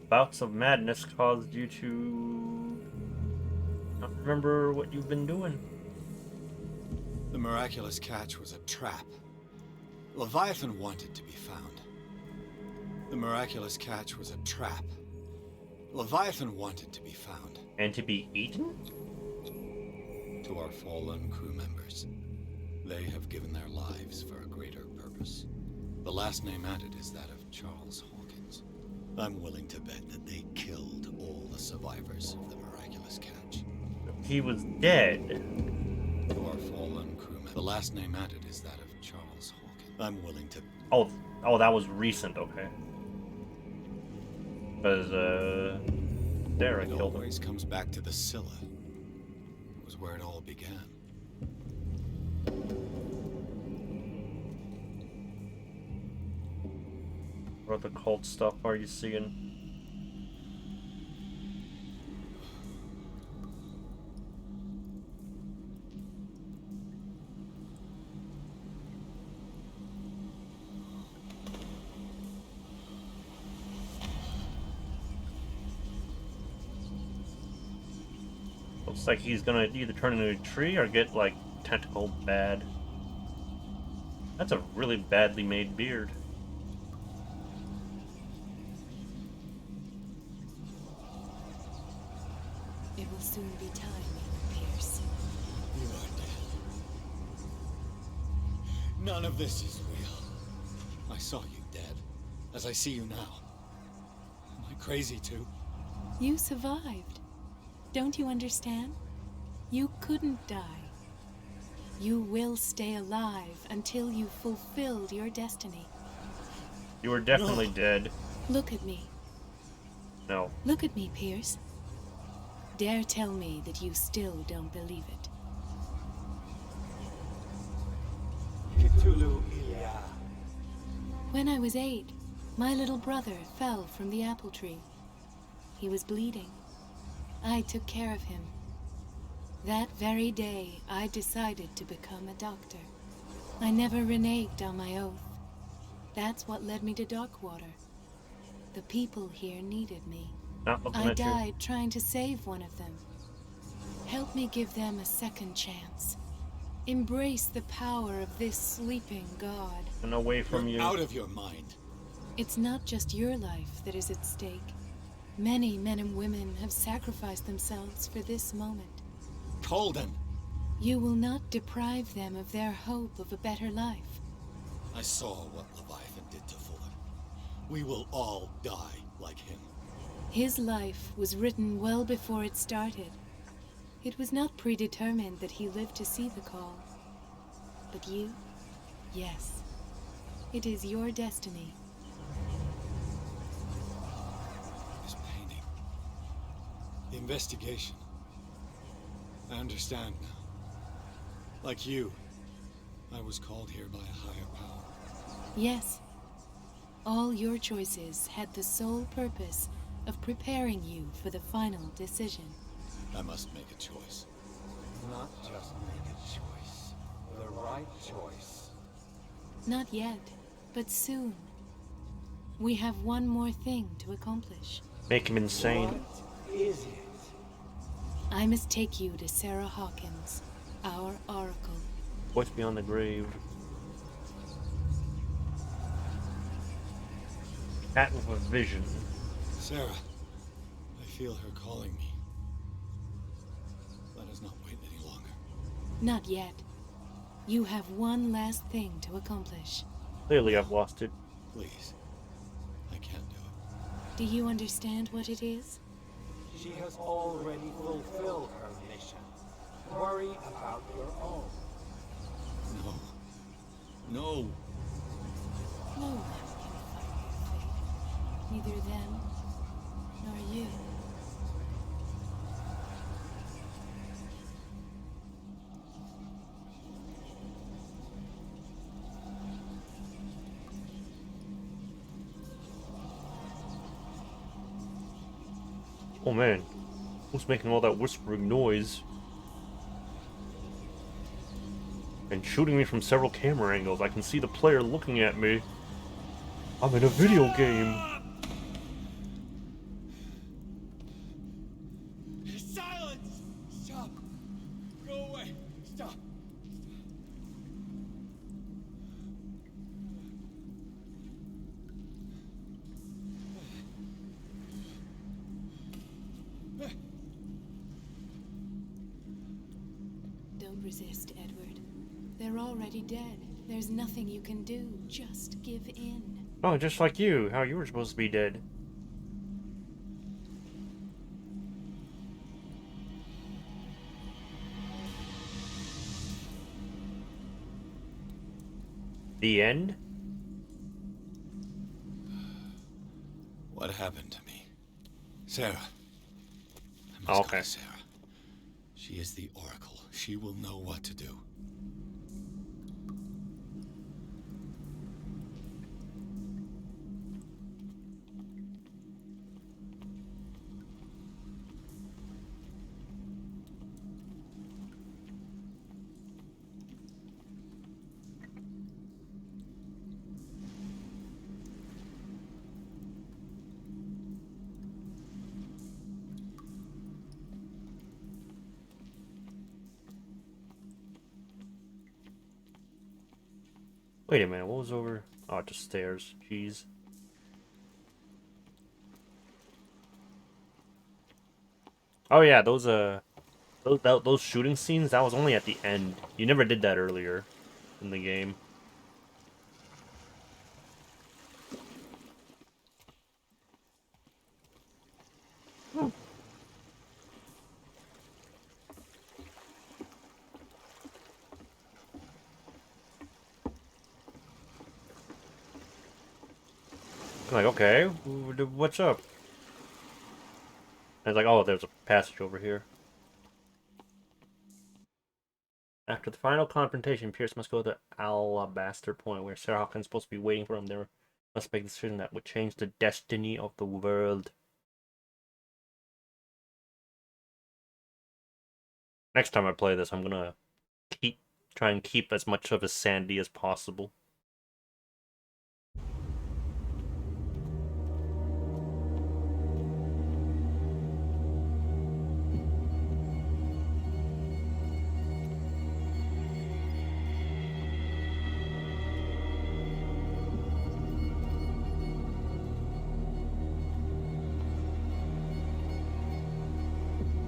Bouts of madness caused you to not remember what you've been doing. The miraculous catch was a trap. Leviathan wanted to be found. The miraculous catch was a trap. Leviathan wanted to be found. And to be eaten? To our fallen crew members. They have given their lives for a greater purpose. The last name added is that of Charles Hawkins. I'm willing to bet that they killed all the survivors of the miraculous catch. He was dead. To our fallen crew members. The last name added is that of Charles Hawkins. I'm willing to... Oh, that was recent, okay. Because, Sarah killed him. It always comes back to the Scylla. It was where it all began. What other cult stuff are you seeing? Looks like he's gonna either turn into a tree or get, like, tentacled bad. That's a really badly made beard. It will soon be time, Pierce. You are dead. None of this is real. I saw you dead, as I see you now. Am I crazy too? You survived. Don't you understand? You couldn't die. You will stay alive until you've fulfilled your destiny. You were definitely dead. Look at me. No. Look at me, Pierce. Dare tell me that you still don't believe it. Cthulhu Ilya. When I was 8, my little brother fell from the apple tree. He was bleeding. I took care of him. That very day, I decided to become a doctor. I never reneged on my oath. That's what led me to Darkwater. The people here needed me. I died trying to save one of them. Help me give them a second chance. Embrace the power of this sleeping god. And away from you. You're out of your mind. It's not just your life that is at stake. Many men and women have sacrificed themselves for this moment. Colden! You will not deprive them of their hope of a better life. I saw what Leviathan did to Fuller. We will all die like him. His life was written well before it started. It was not predetermined that he lived to see the call. But you? Yes. It is your destiny. This painting. The investigation. I understand now. Like you, I was called here by a higher power. Yes. All your choices had the sole purpose of preparing you for the final decision. I must make a choice. Not just make a choice. The right choice. Not yet, but soon. We have one more thing to accomplish. Make him insane. What is it? I must take you to Sarah Hawkins, our oracle. What's beyond the grave? That was a vision. Sarah, I feel her calling me. Let us not wait any longer. Not yet. You have one last thing to accomplish. Clearly I've lost it. Please. I can't do it. Do you understand what it is? She has already fulfilled her mission. Worry about your own. No. No. No one can fight your fate. Neither them nor you. Oh man, who's making all that whispering noise? And shooting me from several camera angles. I can see the player looking at me. I'm in a video game. Silence! Stop! Go away! Stop! Don't resist, Edward. They're already dead. There's nothing you can do. Just give in. Oh, just like you. How you were supposed to be dead. The end? What happened to me? Sarah. I must go to Sarah. She is the Oracle. She will know what to do. Wait a minute, what was over? Oh, just stairs. Jeez. Oh yeah, those shooting scenes, that was only at the end. You never did that earlier in the game. I'm like, okay, what's up? And it's like, oh, there's a passage over here. After the final confrontation, Pierce must go to Alabaster Point, where Sarah Hawkins is supposed to be waiting for him. There must make a decision that would change the destiny of the world. Next time I play this, I'm gonna try and keep as much of his sanity as possible.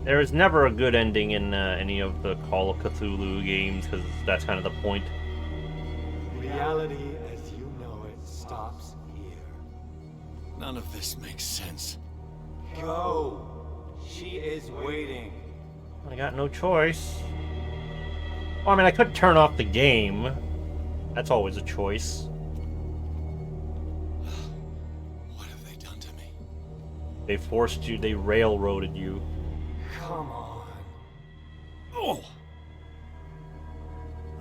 There is never a good ending in any of the Call of Cthulhu games, because that's kind of the point. Reality as you know it stops here. None of this makes sense. Go! She is waiting. I got no choice. Well, I mean, I could turn off the game. That's always a choice. What have they done to me? They forced you, they railroaded you. Come on. Oh!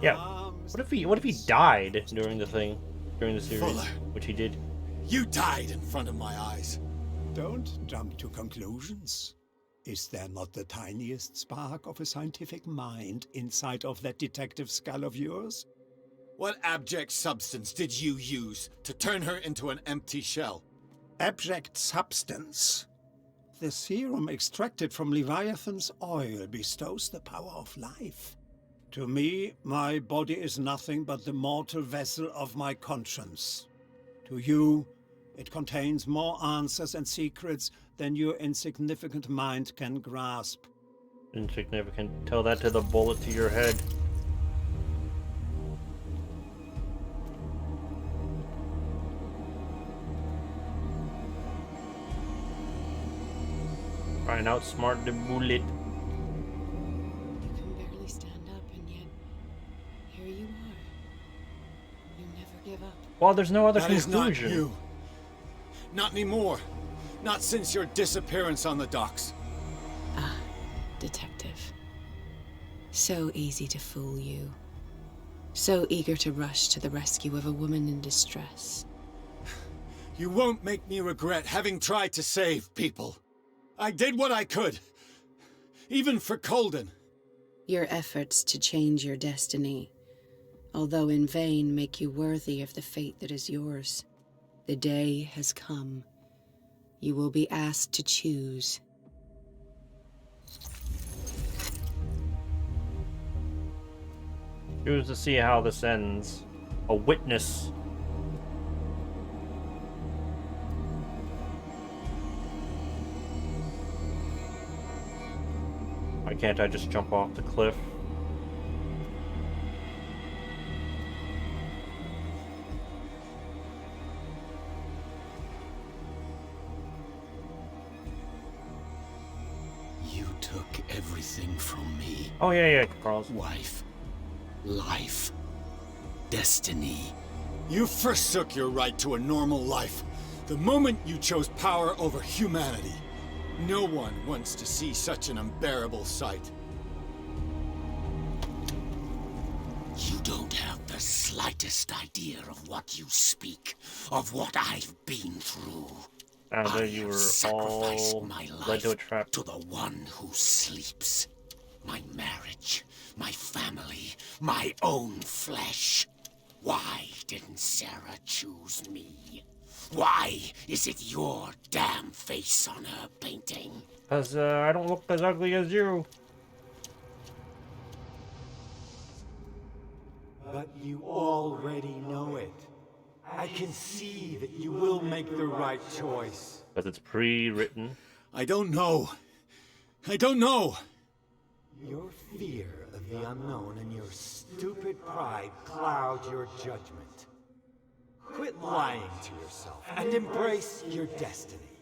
Yeah. What if he died during the series? Fuller. Which he did. You died in front of my eyes. Don't jump to conclusions. Is there not the tiniest spark of a scientific mind inside of that detective skull of yours? What abject substance did you use to turn her into an empty shell? Abject substance. The serum extracted from Leviathan's oil bestows the power of life. To me, my body is nothing but the mortal vessel of my conscience. To you, It contains more answers and secrets than your insignificant mind can grasp. Insignificant. Tell that to the bullet to your head. Try and outsmart the bullet. You can barely stand up, and yet here you are. You never give up. Well, there's no other That is not conclusion. you. Not anymore. Not since your disappearance on the docks. Ah, detective. So easy to fool you. So eager to rush to the rescue of a woman in distress. You won't make me regret having tried to save people. I did what I could. Even for Colden. Your efforts to change your destiny, although in vain, make you worthy of the fate that is yours. The day has come. You will be asked to choose. Choose to see how this ends. A witness. Why can't I just jump off the cliff? You took everything from me. Oh yeah, Carlos. Wife, life, destiny. You forsook your right to a normal life. The moment you chose power over humanity. No one wants to see such an unbearable sight. You don't have the slightest idea of what you speak, of what I've been through. There you were all my led to a life trap. to the one who sleeps. My marriage, my family, my own flesh. Why didn't Sarah choose me? Why is it your damn face on her painting? Because I don't look as ugly as you. But you already know it. I can see that you will make the right choice. Because it's pre-written. I don't know. I don't know. Your fear of the unknown and your stupid pride cloud your judgment. Quit lying to yourself and embrace your destiny.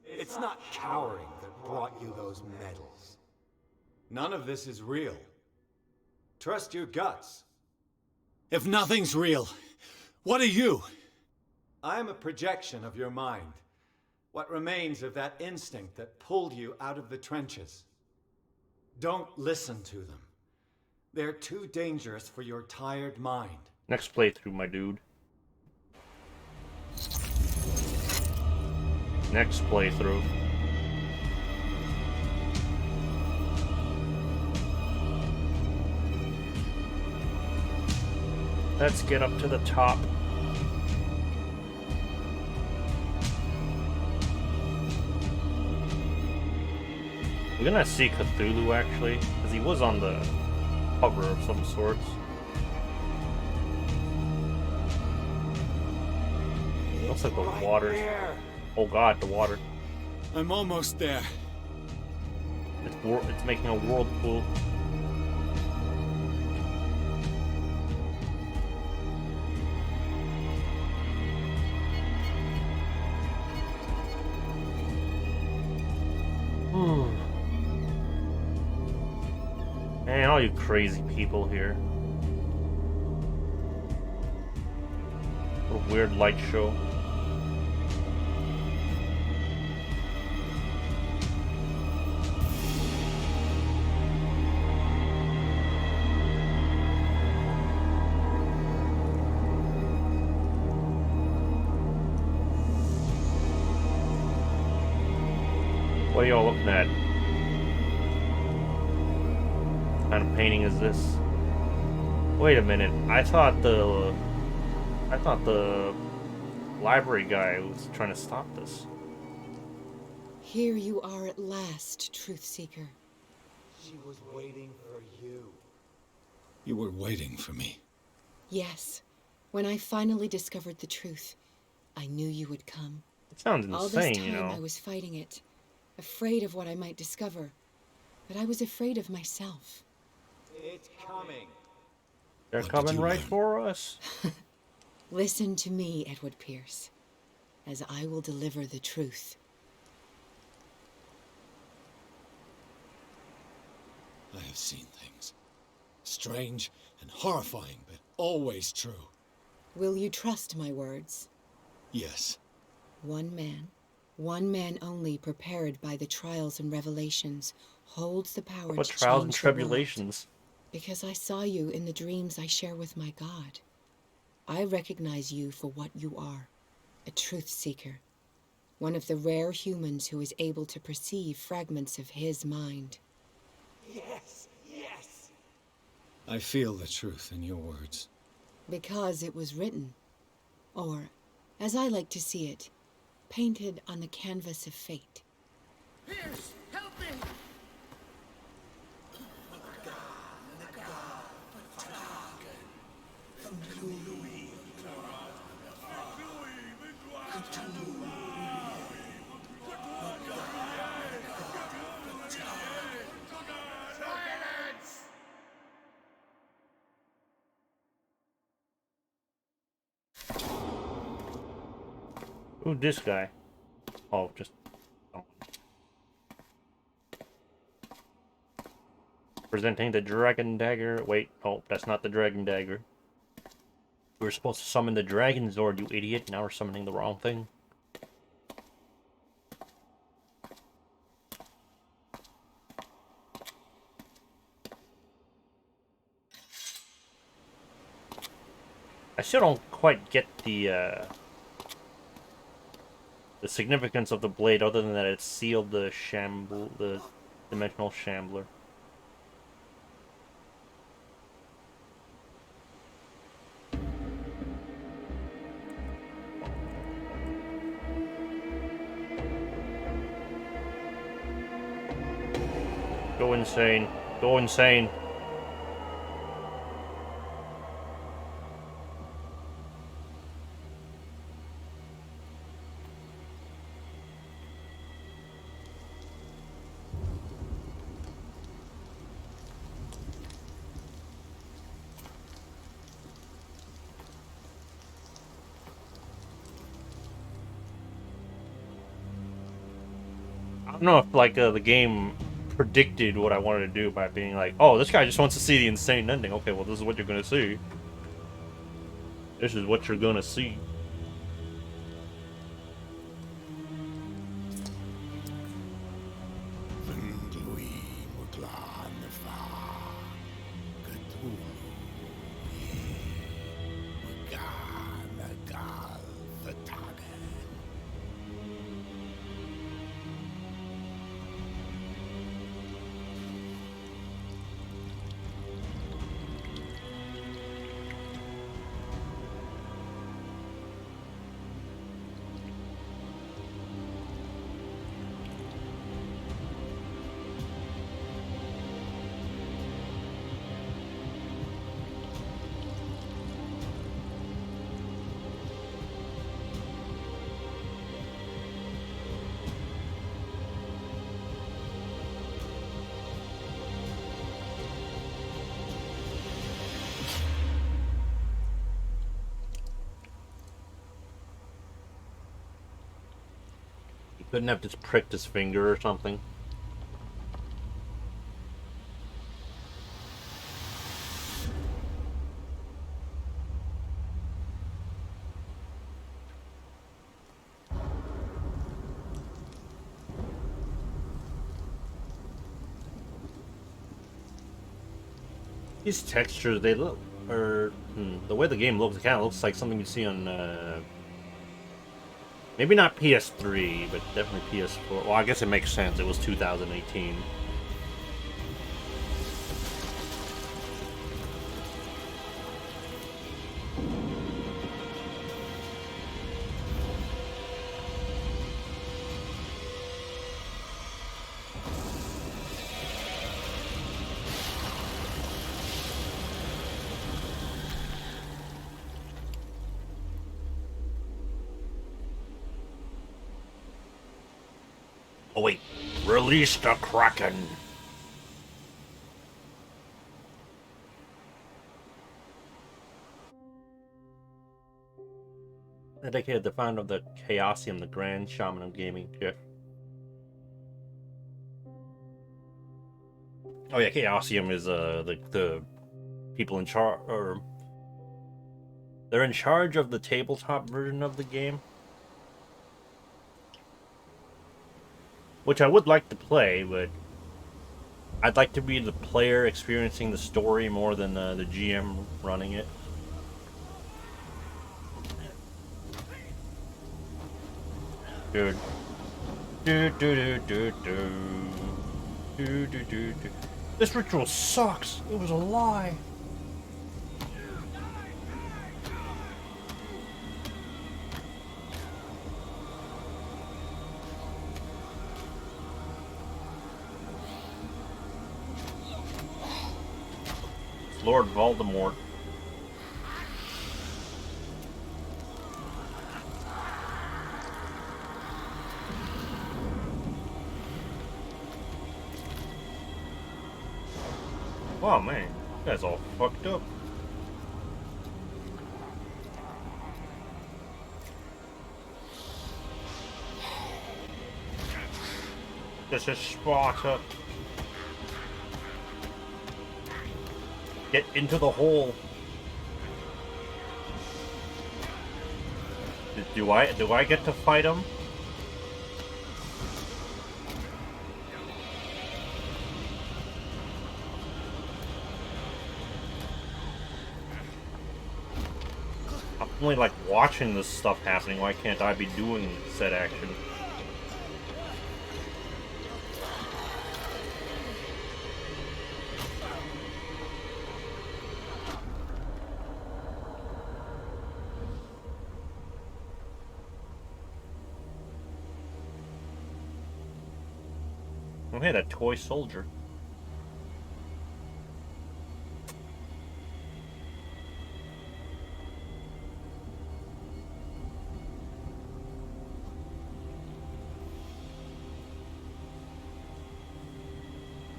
It's not cowering that brought you those medals. None of this is real. Trust your guts. If nothing's real, what are you? I am a projection of your mind. What remains of that instinct that pulled you out of the trenches. Don't listen to them. They're too dangerous for your tired mind. Next playthrough, my dude. Next playthrough. Let's get up to the top. We're gonna see Cthulhu actually, because he was on the cover of some sorts. Looks like the water. Oh god, the water. I'm almost there. It's making a whirlpool. Man, all you crazy people here. What a weird light show. What are y'all looking at? What kind of painting is this? Wait a minute. I thought the library guy was trying to stop this. Here you are at last, Truth Seeker. She was waiting for you. You were waiting for me. Yes. When I finally discovered the truth, I knew you would come. It sounds All this insane, time you know. I was fighting it, afraid of what I might discover. But I was afraid of myself. It's coming. They're coming right for us. Listen to me, Edward Pierce, as I will deliver the truth. I have seen things. Strange and horrifying, but always true. Will you trust my words? Yes. One man only prepared by the trials and revelations, holds the power What to trials and change the world. tribulations? Because I saw you in the dreams I share with my God. I recognize you for what you are, a truth seeker. One of the rare humans who is able to perceive fragments of his mind. Yes, yes. I feel the truth in your words. Because it was written. Or, as I like to see it, painted on the canvas of fate. Pierce, help me! Ooh, this guy. Oh, just... Oh. Presenting the dragon dagger. Wait, oh, that's not the dragon dagger. We were supposed to summon the dragon Zord, you idiot. Now we're summoning the wrong thing. I still don't quite get the significance of the blade, other than that it sealed the dimensional shambler. Go insane. Go insane. I don't know if like the game predicted what I wanted to do by being like, oh, this guy just wants to see the insane ending. Okay, well, this is what you're gonna see. This is what you're gonna see. Couldn't have just pricked his finger or something. These textures, they look, the way the game looks, it kind of looks like something you see on, maybe not PS3, but definitely PS4. Well, I guess it makes sense. It was 2018. Oh wait, release the Kraken. Dedicated the founder of the Chaosium, the Grand Shaman of Gaming. Jeff. Oh yeah, Chaosium is the people in charge, or they're in charge of the tabletop version of the game, which I would like to play, but I'd like to be the player experiencing the story more than the GM running it. Dude. This ritual sucks. It was a lie. Lord Voldemort. Wow, man, you guys all fucked up. This is Sparta. Get into the hole. Do I get to fight him? I'm only like watching this stuff happening. Why can't I be doing said action? Oh, hey, that toy soldier.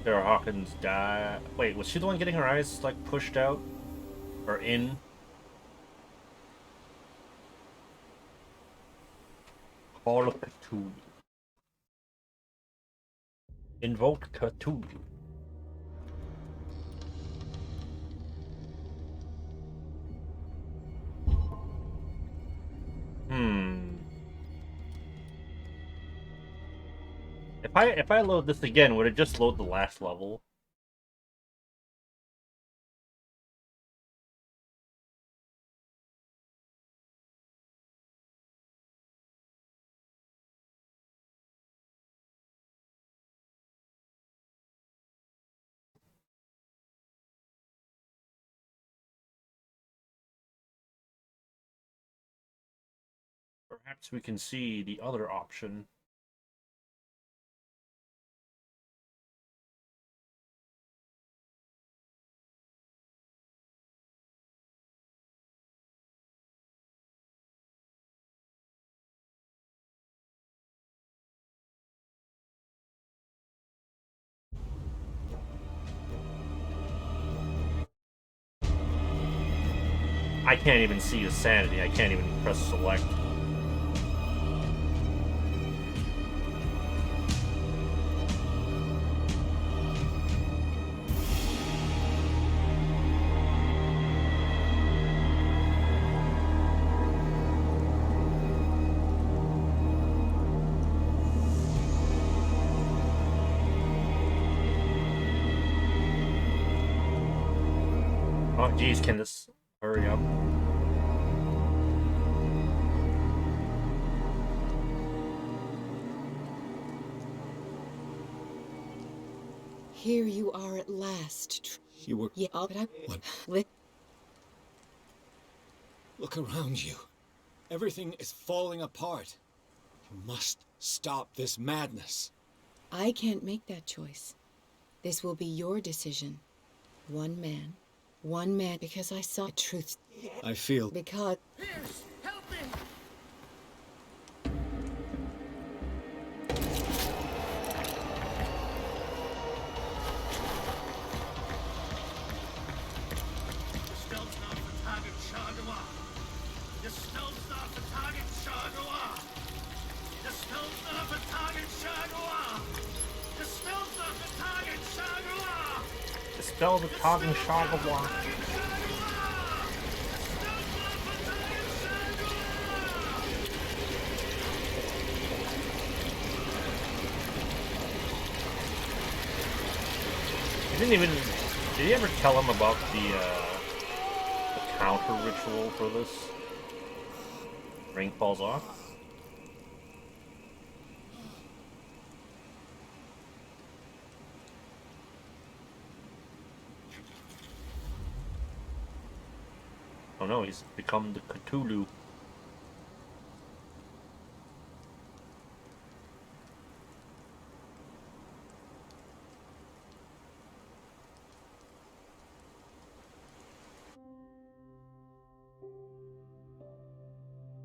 Sarah Hawkins died. Wait, was she the one getting her eyes like pushed out or in? Call of Cthulhu. Invoke Cthulhu. If I load this again, would it just load the last level? Perhaps we can see the other option. I can't even see his sanity. I can't even press select. Oh, geez, can this hurry up? Here you are at last. You were... Yeah, but I... What? Look around you. Everything is falling apart. You must stop this madness. I can't make that choice. This will be your decision. One man, because I saw truth. I feel... Because... Pierce, help me! Dispel the talking shock of war. Did he ever tell him about the counter ritual for this? Ring falls off? Oh no, he's become the Cthulhu.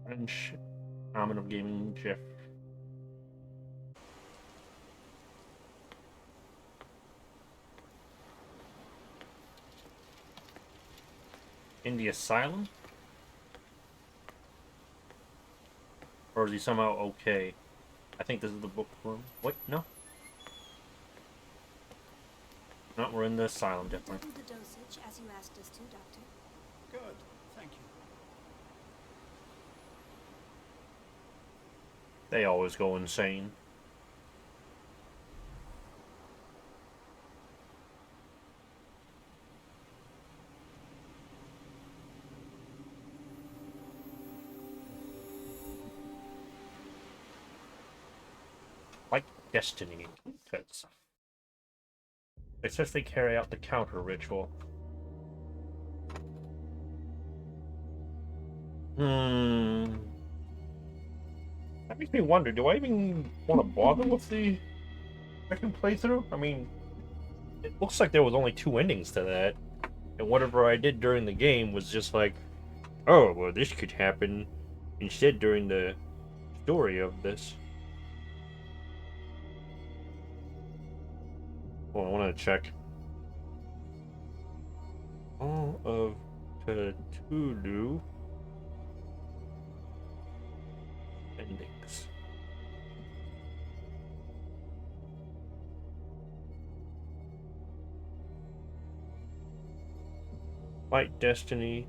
French Shaman of Gaming, Jeff. In the asylum? Or is he somehow okay? I think this is the book room. Wait, no. No, we're in the asylum, definitely. Double the dosage as you asked us to, Doctor. Good, thank you. They always go insane. Like Destiny. Because it says they carry out the counter ritual. That makes me wonder, do I even want to bother with the second playthrough? I mean, it looks like there was only 2 endings to that. And whatever I did during the game was just like, oh, well, this could happen instead during the story of this. Well, I want to check. All of Cthulhu endings. Fight Destiny.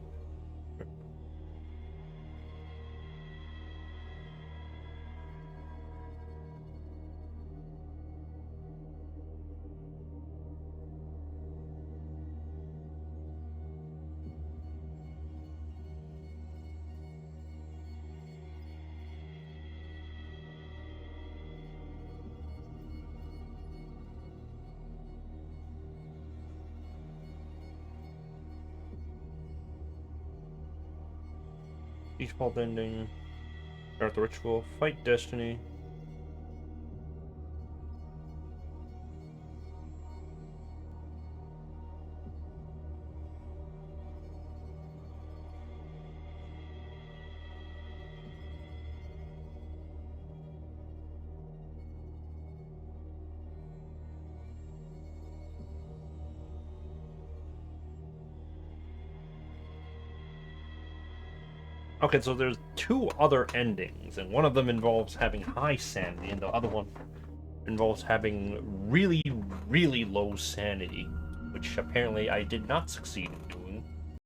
Default ending. Start the ritual. Fight Destiny. Okay, so there's 2 other endings, and one of them involves having high sanity, and the other one involves having really, really low sanity, which apparently I did not succeed in doing.